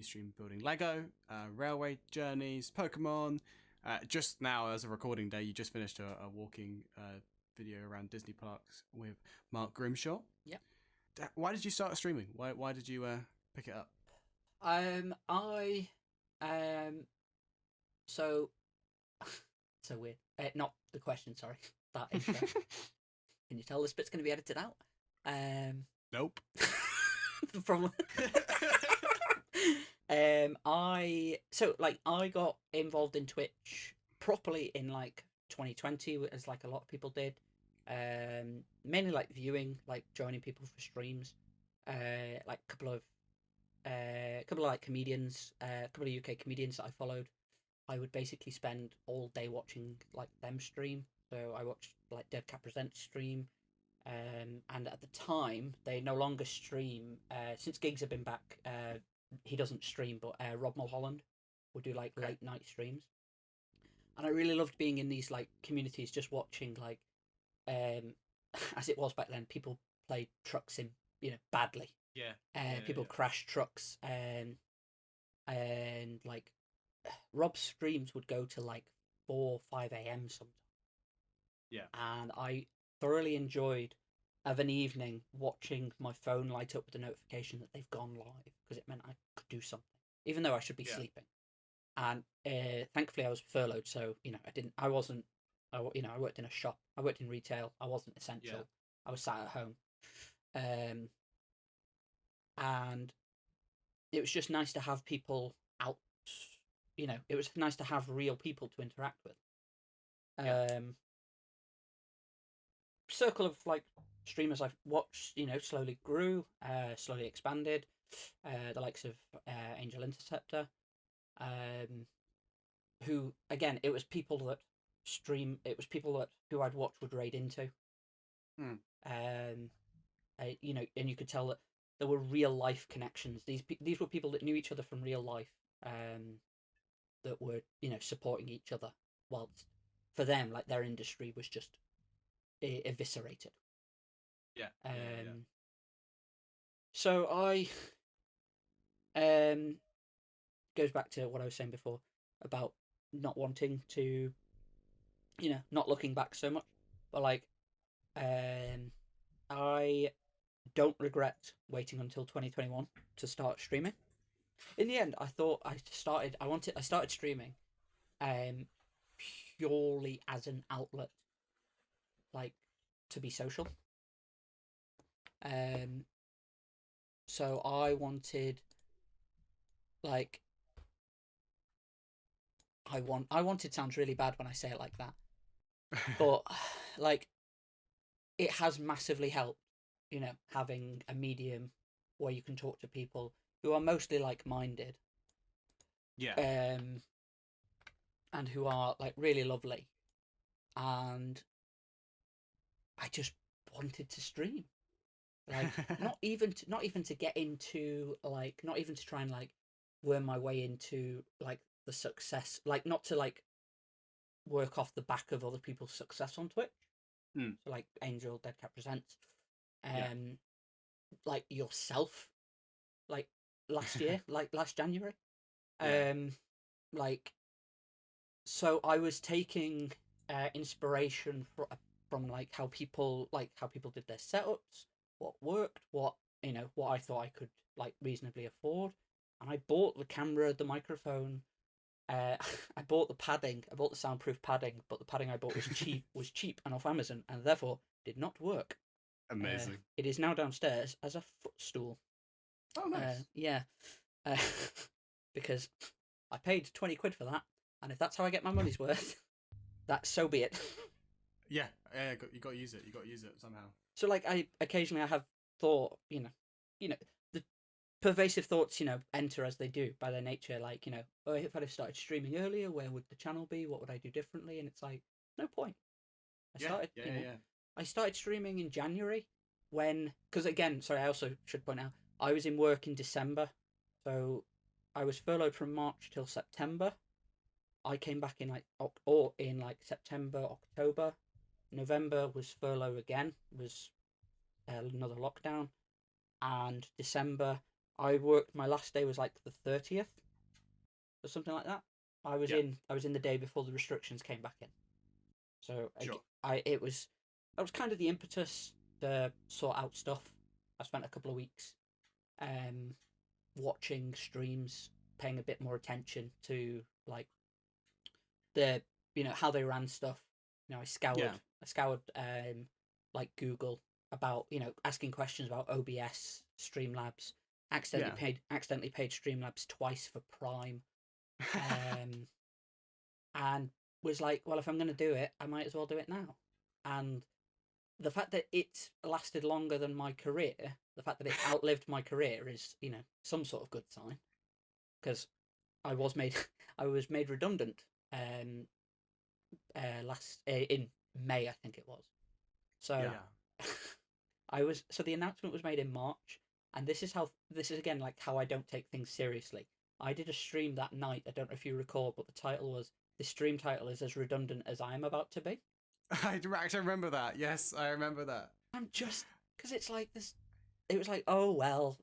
stream building Lego, railway journeys, Pokemon. Just now, as a recording day, you just finished a walking video around Disney parks with Mark Grimshaw. Yeah. Why did you start streaming? Why did you pick it up? So weird. Not the question. Sorry, that intro. Can you tell this bit's going to be edited out? Nope. The problem. I got involved in Twitch properly in like 2020, as like a lot of people did. Mainly like viewing, like joining people for streams. Like a couple of like comedians, a couple of UK comedians that I followed. I would basically spend all day watching like them stream. So I watched like Dead Cat Presents stream. And at the time, they no longer stream. Since gigs have been back, he doesn't stream, but Rob Mulholland would do like late night streams. And I really loved being in these like communities, just watching like, as it was back then, people played truck sim, badly. Yeah. People crash trucks, and like Rob's streams would go to like 4, 5 a.m. sometimes. Yeah. And I thoroughly enjoyed of an evening watching my phone light up with the notification that they've gone live, because it meant I could do something, even though I should be sleeping. And thankfully I was furloughed, so I worked in a shop, I worked in retail, I wasn't essential. I was sat at home, and it was just nice to have people out. It was nice to have real people to interact with. Yeah. Circle of like streamers I've watched, slowly grew, slowly expanded. The likes of Angel Interceptor, who again, it was people that who I'd watch would raid into. Hmm. And you could tell that there were real life connections. These were people that knew each other from real life, that were supporting each other, whilst for them like their industry was just eviscerated. Yeah. So I goes back to what I was saying before about not wanting to, not looking back so much, but like I don't regret waiting until 2021 to start streaming. In the end, I thought I started streaming purely as an outlet, like to be social. So I wanted, like, I wanted sounds really bad when I say it like that, but like it has massively helped, having a medium where you can talk to people who are mostly like-minded, Yeah. and who are like really lovely, and I just wanted to stream, like not even to get into, like, not even to try and like worm my way into like the success, like not to like work off the back of other people's success on Twitch. Hmm. So like Angel Dead Cat Presents, Yeah. like yourself, like last year, like last January, Yeah. like, so I was taking inspiration from like how people did their setups, what worked, what I thought I could like reasonably afford, and I bought the camera, the microphone. I bought the padding. I bought the soundproof padding, but the padding I bought was cheap and off Amazon, and therefore did not work. Amazing. It is now downstairs as a footstool. Oh, nice. Yeah, uh, because I paid 20 quid for that, and if that's how I get my money's worth, that so be it. Yeah. Yeah. You got to use it. You got to use it somehow. So like I occasionally I have thought, the pervasive thoughts, enter as they do by their nature. Like, oh, if I'd have started streaming earlier, where would the channel be? What would I do differently? And it's like, no point. Yeah. Yeah. I started streaming in January because again, sorry, I also should point out, I was in work in December, so I was furloughed from March till September. I came back in like September, October. November was furlough again, was another lockdown, and December I worked. My last day was like the 30th or something like that. Yeah. I was in the day before the restrictions came back in. So Sure. that was kind of the impetus to sort out stuff. I spent a couple of weeks watching streams, paying a bit more attention to like the how they ran stuff. Yeah. I scoured like Google about asking questions about OBS, Streamlabs. Yeah. Accidentally paid Streamlabs twice for Prime, and was like, well, if I'm going to do it, I might as well do it now. And the fact that it lasted longer than my career, the fact that it outlived my career is some sort of good sign, because I was made I was made redundant last in May, I think it was. So Yeah. the announcement was made in March, and this is again like how I don't take things seriously. I did a stream that night. I don't know if you recall, but the stream title is as redundant as I am about to be. I actually remember that. Yes, I remember that. I'm just because it's like this. It was like, oh well,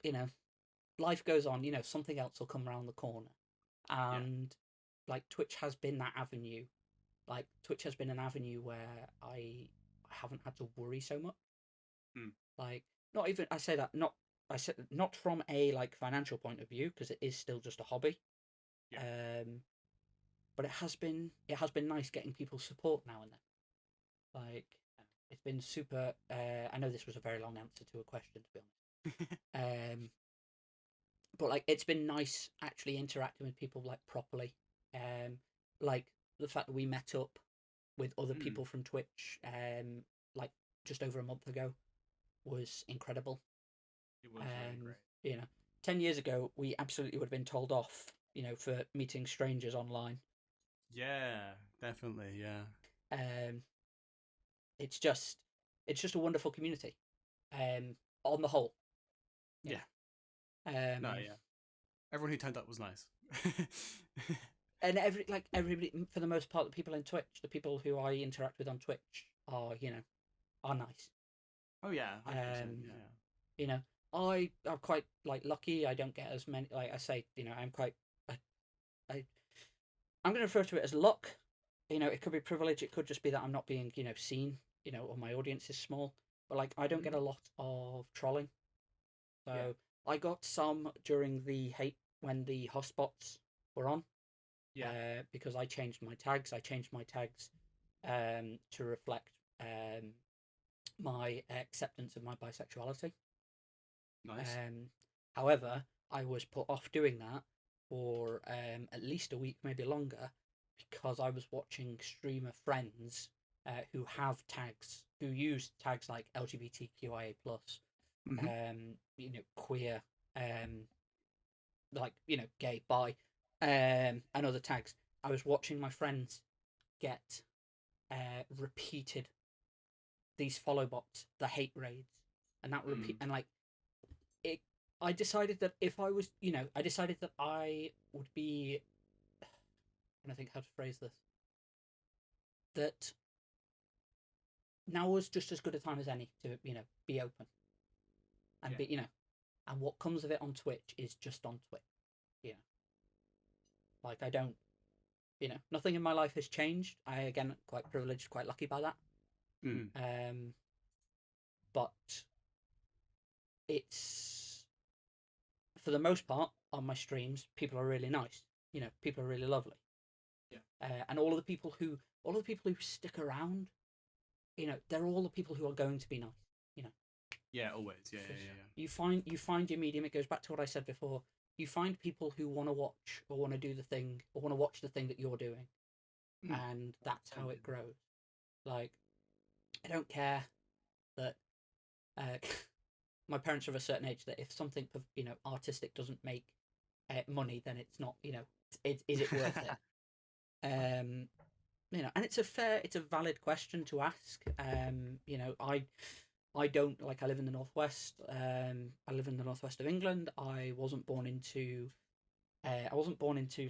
life goes on. Something else will come around the corner, and like Twitch has been that avenue. Like Twitch has been an avenue where I haven't had to worry so much. Mm. Like, not even I say that not I said not from a like financial point of view, because it is still just a hobby. Yeah. But it has been nice getting people's support now and then. Like, It's been super. I know this was a very long answer to a question, to be honest. But like, it's been nice actually interacting with people like properly. Like the fact that we met up with other people from Twitch, like just over a month ago, was incredible. It was really great. You know, 10 years ago, we absolutely would have been told off, for meeting strangers online. Yeah, definitely. Yeah. Um, it's just, a wonderful community. On the whole, you Yeah. know. No, yeah. Everyone who turned up was nice. And everybody, for the most part, the people in Twitch, the people who I interact with on Twitch are, are nice. Oh yeah, 100%. Yeah. You know, I'm quite like lucky. I don't get as many. Like I say, I'm quite. I'm going to refer to it as luck. It could be privilege. It could just be that I'm not being, seen. Or my audience is small. But like, I don't get a lot of trolling. So I got some during when the hotspots were on. Yeah. Because I changed my tags. I changed my tags to reflect my acceptance of my bisexuality. Nice. However, I was put off doing that for at least a week, maybe longer, because I was watching streamer friends who have tags, who use tags like LGBTQIA+, queer, gay, bi, and other tags. I was watching my friends get repeated these follow bots, the hate raids, and that repeat, and like it. I decided that if I was, I decided that I would be. And I think how to phrase this. That now was just as good a time as any to, be open, and be, and what comes of it on Twitch is just on Twitch. Like I don't, nothing in my life has changed. I again quite privileged, quite lucky by that. But it's, for the most part on my streams, people are really nice. People are really lovely. And all the people who stick around, they're all the people who are going to be nice. Yeah, always. Yeah. You find your medium. It goes back to what I said before. You find people who want to watch or want to do the thing or want to watch the thing that you're doing, and that's how it grows. Like, I don't care that my parents are of a certain age that if something artistic doesn't make money, then it's not, is it worth it? And it's a valid question to ask. I don't, like, I live in the northwest. I live in the northwest of England. I wasn't born into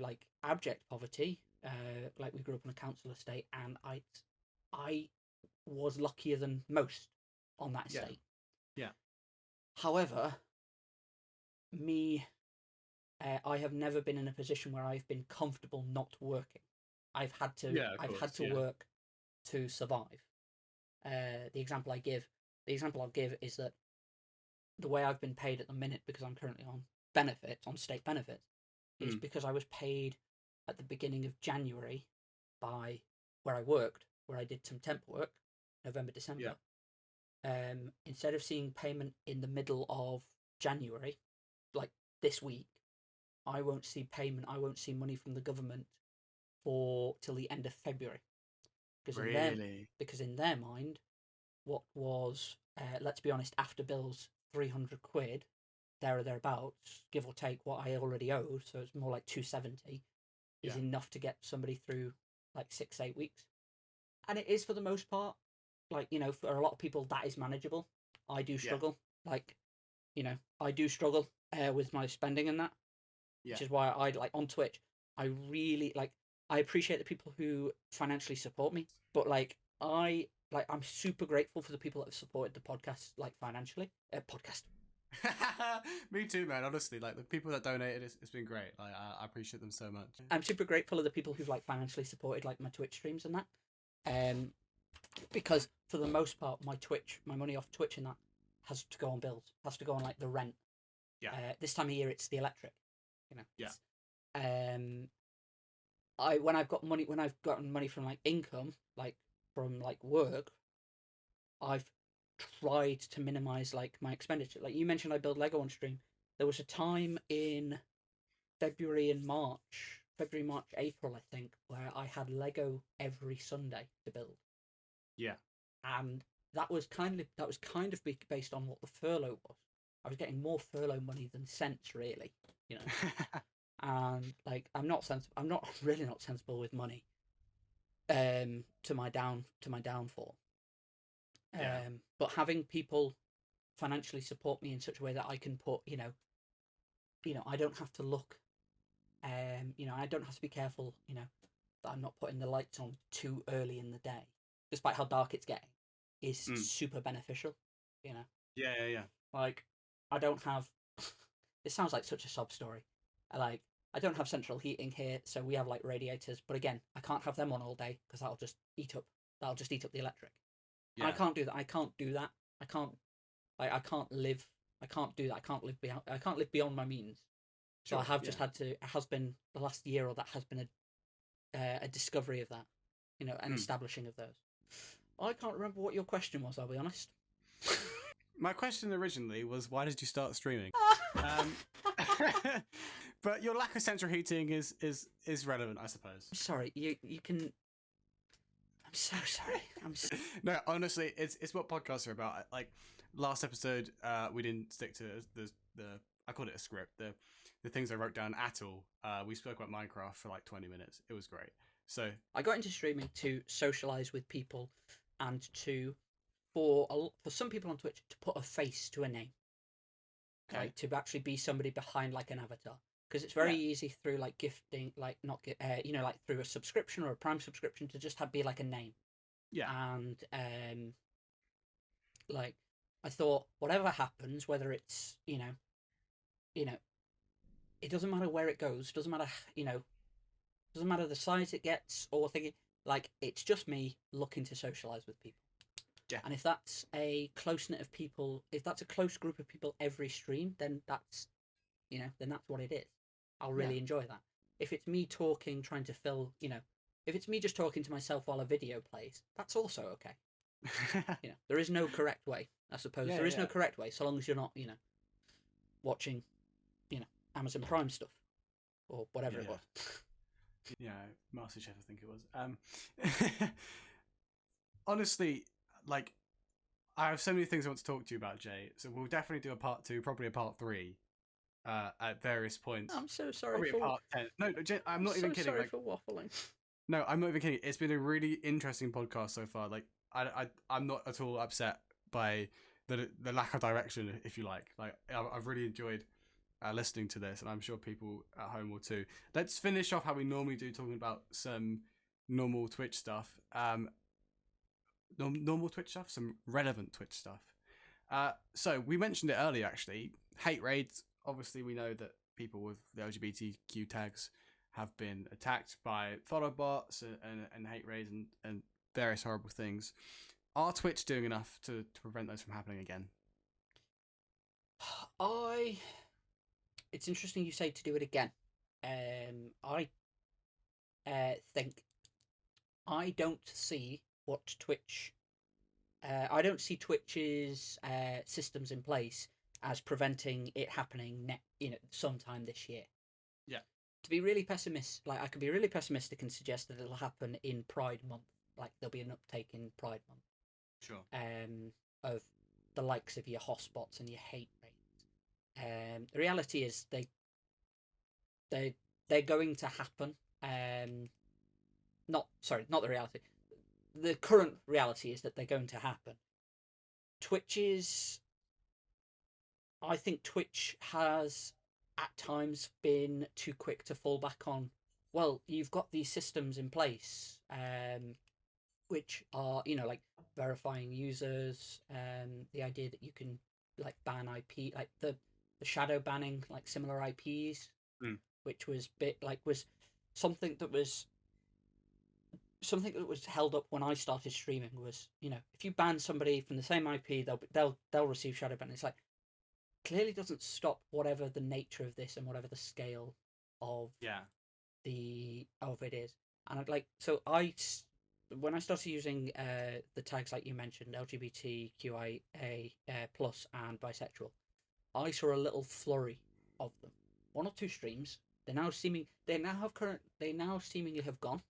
like abject poverty. Like, we grew up on a council estate, and I was luckier than most on that estate. Yeah. However, I have never been in a position where I've been comfortable not working. I've had to work to survive. The example I'll give is that the way I've been paid at the minute, because I'm currently on state benefits, is because I was paid at the beginning of January by where I worked, where I did some temp work, November, December. Instead of seeing payment in the middle of January, like this week, I won't see payment. I won't see money from the government till the end of February. Because in their mind, what was, let's be honest, after bills, 300 quid, there or thereabouts, give or take what I already owed, so it's more like 270, is enough to get somebody through like 6-8 weeks. And it is, for the most part. Like, for a lot of people that is manageable. I do struggle. Like, I do struggle with my spending and that. Which is why I, like, on Twitch, I really, like, I appreciate the people who financially support me, but I'm super grateful for the people that have supported the podcast, like, financially. Podcast. Me too, man. Honestly, like, the people that donated, it's been great. Like, I appreciate them so much. I'm super grateful of the people who've, like, financially supported, like, my Twitch streams and that. Because for the most part, my money off Twitch and that has to go on bills, has to go on like the rent. This time of year, it's the electric. When I've gotten money from like income, like from like work, I've tried to minimize like my expenditure. Like you mentioned, I build Lego on stream. There was a time in February, March, April, I think, where I had Lego every Sunday to build. Yeah. And that was kind of based on what the furlough was. I was getting more furlough money than cents, really, you know. And like, I'm not really not sensible with money. To my downfall. Yeah. But having people financially support me in such a way that I can put, I don't have to look, I don't have to be careful, that I'm not putting the lights on too early in the day, despite how dark it's getting, is super beneficial, Yeah. Like, I don't have. It sounds like such a sob story. I don't have central heating here, so we have like radiators. But again, I can't have them on all day because that'll just eat up the electric. Yeah. And I can't do that. I can't do that. I can't. Like, I can't live. I can't do that. I can't live beyond my means. So Sure, I have just had to. It has been the last year, or that has been a discovery of that, an establishing of those. I can't remember what your question was. I'll be honest. My question originally was, why did you start streaming? But your lack of central heating is relevant, I suppose. I'm sorry. You can. I'm so sorry. No, honestly, it's what podcasts are about. Like last episode, we didn't stick to the I called it a script. The things I wrote down at all. We spoke about Minecraft for like 20 minutes. It was great. So I got into streaming to socialize with people, and for some people on Twitch to put a face to a name. Okay. Like, to actually be somebody behind like an avatar, because it's very easy through like gifting, like not like through a subscription or a Prime subscription to just be like a name. Yeah. And like, I thought whatever happens, whether it's it doesn't matter where it goes, doesn't matter doesn't matter the size it gets or thinking, like, it's just me looking to socialize with people. Yeah. And if that's a close knit of people, if that's a close group of people every stream, then that's what it is. I'll really enjoy that. If it's me talking, trying to fill, if it's me just talking to myself while a video plays, that's also okay. There is no correct way, I suppose. There is no correct way, so long as you're not, watching, Amazon Prime stuff or whatever it was. Yeah, MasterChef, I think it was. Honestly, like, I have so many things I want to talk to you about, Jay. So we'll definitely do a part 2, probably a part 3, at various points. I'm so sorry. Probably a part 10. No, Jay, I'm not even kidding. Sorry like, for waffling. No, I'm not even kidding. It's been a really interesting podcast so far. Like, I'm not at all upset by the lack of direction, if you like. Like, I've really enjoyed listening to this, and I'm sure people at home will too. Let's finish off how we normally do, talking about some normal Twitch stuff. Normal Twitch stuff, some relevant Twitch stuff. So we mentioned it earlier, actually. Hate raids. Obviously, we know that people with the LGBTQ tags have been attacked by follow bots and hate raids and various horrible things. Are Twitch doing enough to prevent those from happening again? It's interesting you say to do it again. I think I don't see what Twitch. I don't see Twitch's systems in place as preventing it happening sometime this year. Yeah. To be really pessimistic, I could be really pessimistic and suggest that it'll happen in Pride Month. Like, there'll be an uptake in Pride Month. Sure. Of the likes of your hotspots and your hate rates. The reality is they're going to happen. Not the reality. The current reality is that they're going to happen. I think Twitch has at times been too quick to fall back on, well, you've got these systems in place, which are, like verifying users, the idea that you can like ban IP, like the shadow banning, like similar IPs, which was something that was held up when I started streaming. Was, if you ban somebody from the same IP, they'll receive shadow ban. It's like, clearly doesn't stop whatever the nature of this and whatever the scale of it is. And I when I started using the tags like you mentioned, LGBTQIA plus and bisexual, I saw a little flurry of them. One or two streams. They now seemingly have gone.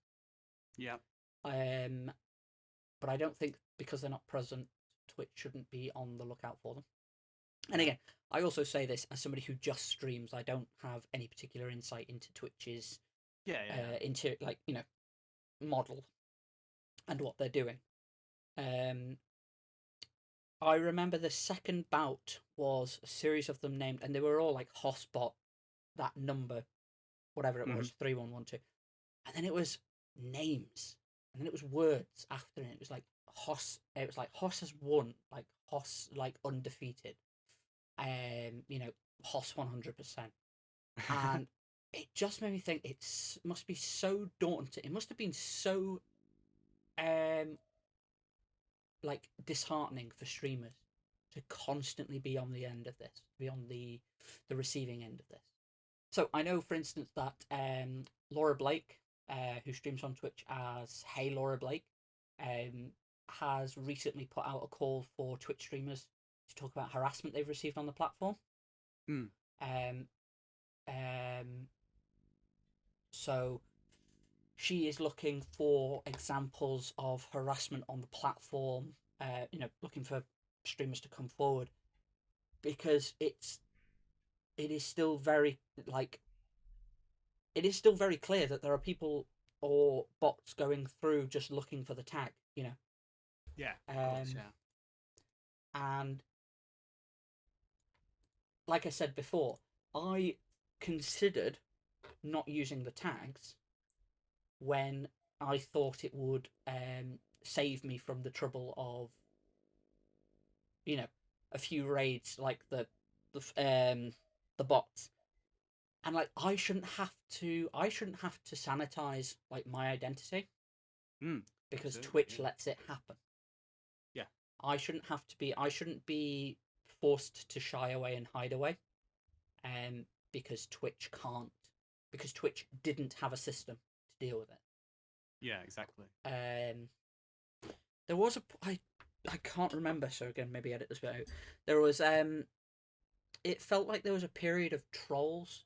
Yeah. But I don't think because they're not present, Twitch shouldn't be on the lookout for them. And again, I also say this as somebody who just streams. I don't have any particular insight into Twitch's into like model and what they're doing. I remember the second bout was a series of them named, and they were all like Hotspot, that number, whatever it was, 3112, and then it was names, and then it was words after it. It was like Hoss. It was like Hoss has won, like Hoss like undefeated, Hoss 100%, and it just made me think must be so daunting. It must have been so like disheartening for streamers to constantly be on the end of this, be on the receiving end of this. So I know, for instance, that Laura Blake, who streams on Twitch as Hey Laura Blake, has recently put out a call for Twitch streamers to talk about harassment they've received on the platform. So she is looking for examples of harassment on the platform, looking for streamers to come forward, because it is still very clear that there are people or bots going through just looking for the tag, Yeah, of course, yeah. And like I said before, I considered not using the tags when I thought it would save me from the trouble of, a few raids like the bots, and like I shouldn't have to sanitize like my identity because Twitch lets it happen. Yeah, I shouldn't be forced to shy away and hide away, because Twitch can't, because Twitch didn't have a system to deal with it. Yeah, exactly. There was I can't remember, so again, maybe edit this bit out. There was it felt like there was a period of trolls,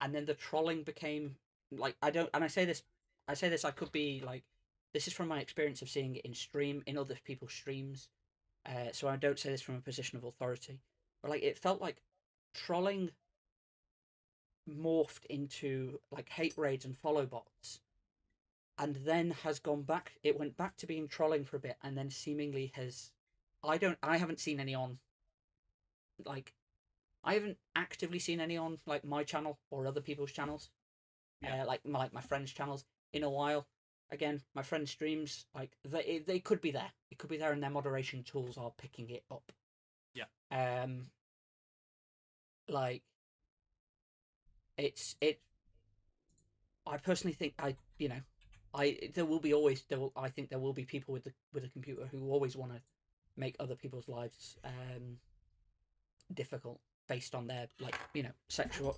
and then the trolling became like, I say this, I could be like, this is from my experience of seeing it in other people's streams, so I don't say this from a position of authority, but like it felt like trolling morphed into like hate raids and follow bots, and then has gone back. It went back to being trolling for a bit, and then seemingly has. I haven't seen any on. Like, I haven't actively seen any on like my channel or other people's channels, like my friends' channels in a while. Again, my friends' streams, like they could be there. It could be there, and their moderation tools are picking it up. Yeah. Like, it. I personally think I think there will be people with a computer who always want to make other people's lives difficult based on their sexual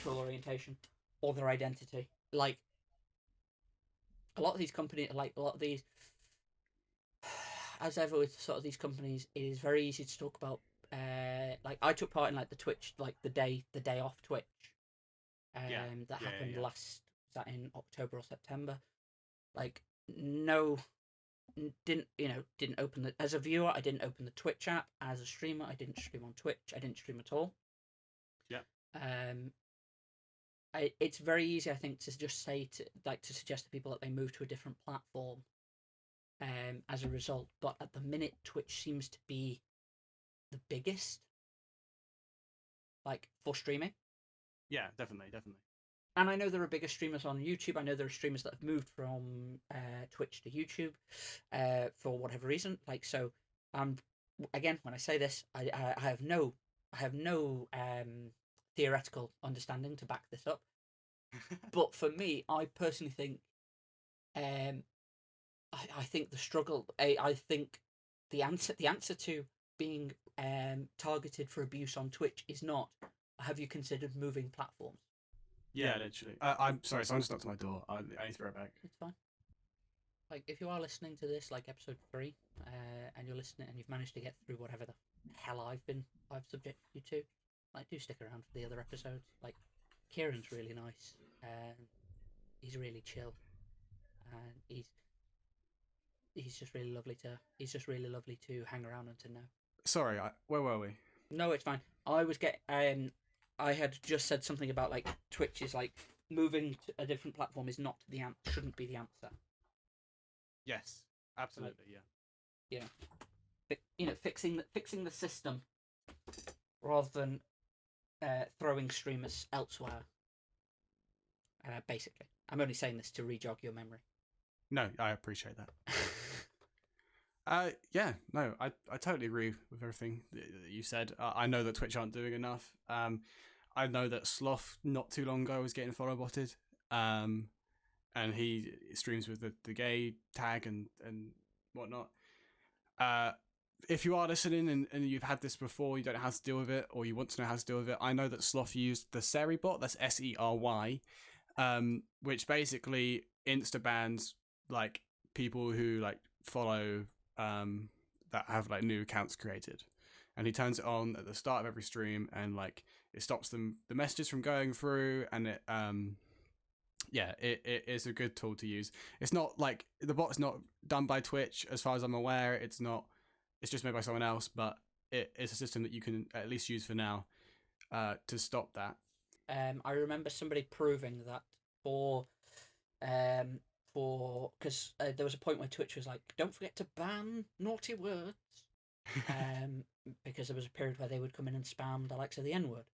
orientation or their identity. Like a lot of these companies, as ever with sort of these companies, it is very easy to talk about. Like I took part in like the Twitch, like the day off Twitch. That happened last. That in October or September. Like didn't open the, as a viewer, I didn't open the Twitch app. As a streamer, I didn't stream on Twitch. I didn't stream at all. It's very easy, I think, to just say to suggest to people that they move to a different platform as a result, but at the minute Twitch seems to be the biggest like for streaming. Yeah, definitely. And I know there are bigger streamers on YouTube. I know there are streamers that have moved from Twitch to YouTube for whatever reason. Like, so, again, when I say this, I have no theoretical understanding to back this up. But for me, I personally think, I think the struggle. I think the answer to being targeted for abuse on Twitch is not, have you considered moving platforms? Yeah, literally. I'm sorry, someone just knocked on my door. I need to be right back. It's fine. like if you are listening to this, like episode 3, and you're listening and you've managed to get through whatever the hell I've subjected you to, like do stick around for the other episodes. Like Kieran's really nice, and he's really chill, and he's just really lovely to hang around and to know. Sorry, where were we? No, it's fine. I had just said something about like Twitch is like moving to a different platform is not shouldn't be the answer. Yes, absolutely, yeah. You know, fixing the system rather than throwing streamers elsewhere. Basically, I'm only saying this to re-jog your memory. No, I appreciate that. Yeah, no, I totally agree with everything that you said. I know that Twitch aren't doing enough. I know that Sloth not too long ago was getting follow botted. And he streams with the gay tag and whatnot. If you are listening and you've had this before, you don't know how to deal with it, or you want to know how to deal with it, I know that Sloth used the Sery bot, that's Sery, which basically insta bans like people who like follow that have like new accounts created, and he turns it on at the start of every stream, and like it stops the messages from going through, and it it is a good tool to use. It's not like the bot's not done by Twitch as far as I'm aware. It's just made by someone else, but it is a system that you can at least use for now to stop that. I remember somebody proving that because there was a point where Twitch was like, don't forget to ban naughty words, because there was a period where they would come in and spam the likes of the N-word,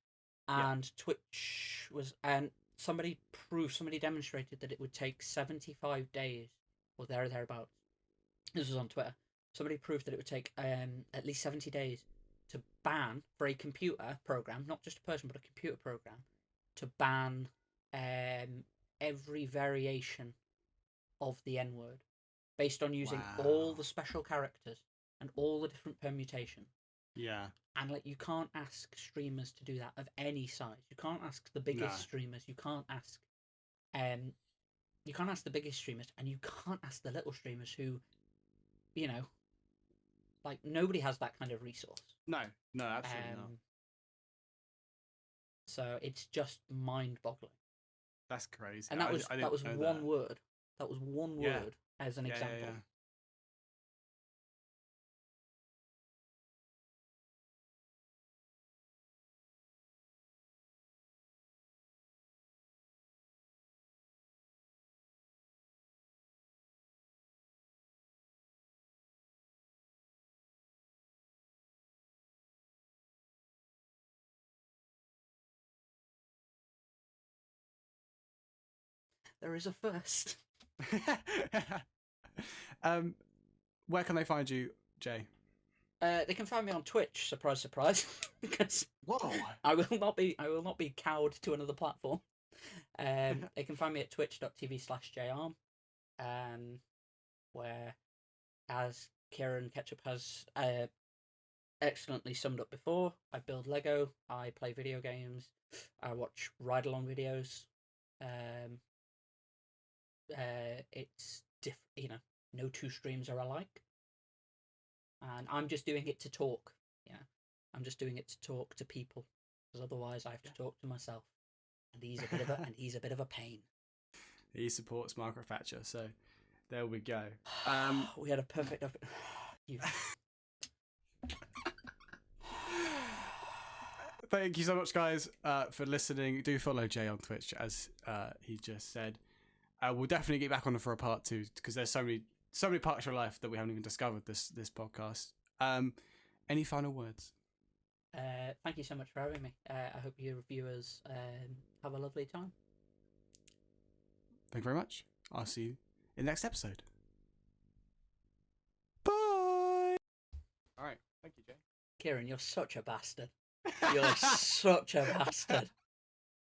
and Twitch was, and somebody demonstrated that it would take 75 days or thereabouts. This was on Twitter. Somebody proved that it would take at least 70 days to ban, for a computer program, not just a person but a computer program, to ban every variation of the N-word based on using all the special characters and all the different permutations. Yeah. And like, you can't ask streamers to do that of any size. You can't ask the biggest streamers. You can't ask the biggest streamers, and you can't ask the little streamers who, you know, like nobody has that kind of resource. No, absolutely not. So it's just mind-boggling. That's crazy. And that was one word. That was one word as an example. Yeah. There is a first. Where can they find you, Jay? They can find me on Twitch. Surprise, surprise. Because I will not be cowed to another platform. They can find me at twitch.tv/Jayarrm, where, as Kieran Ketchup has excellently summed up before, I build Lego, I play video games, I watch ride-along videos. It's no two streams are alike, and I'm just doing it to talk. I'm just doing it to talk to people, because otherwise I have to talk to myself, and he's a bit of a pain. He supports Margaret Thatcher, so there we go. We had a perfect Thank you so much, guys, for listening. Do follow Jay on Twitch, as he just said. We'll definitely get back on for a part 2, because there's so many parts of your life that we haven't even discovered this podcast. Any final words? Thank you so much for having me. I hope your viewers have a lovely time. Thank you very much. I'll see you in the next episode. Bye. All right. Thank you, Jay. Kieran, you're such a bastard. You're such a bastard.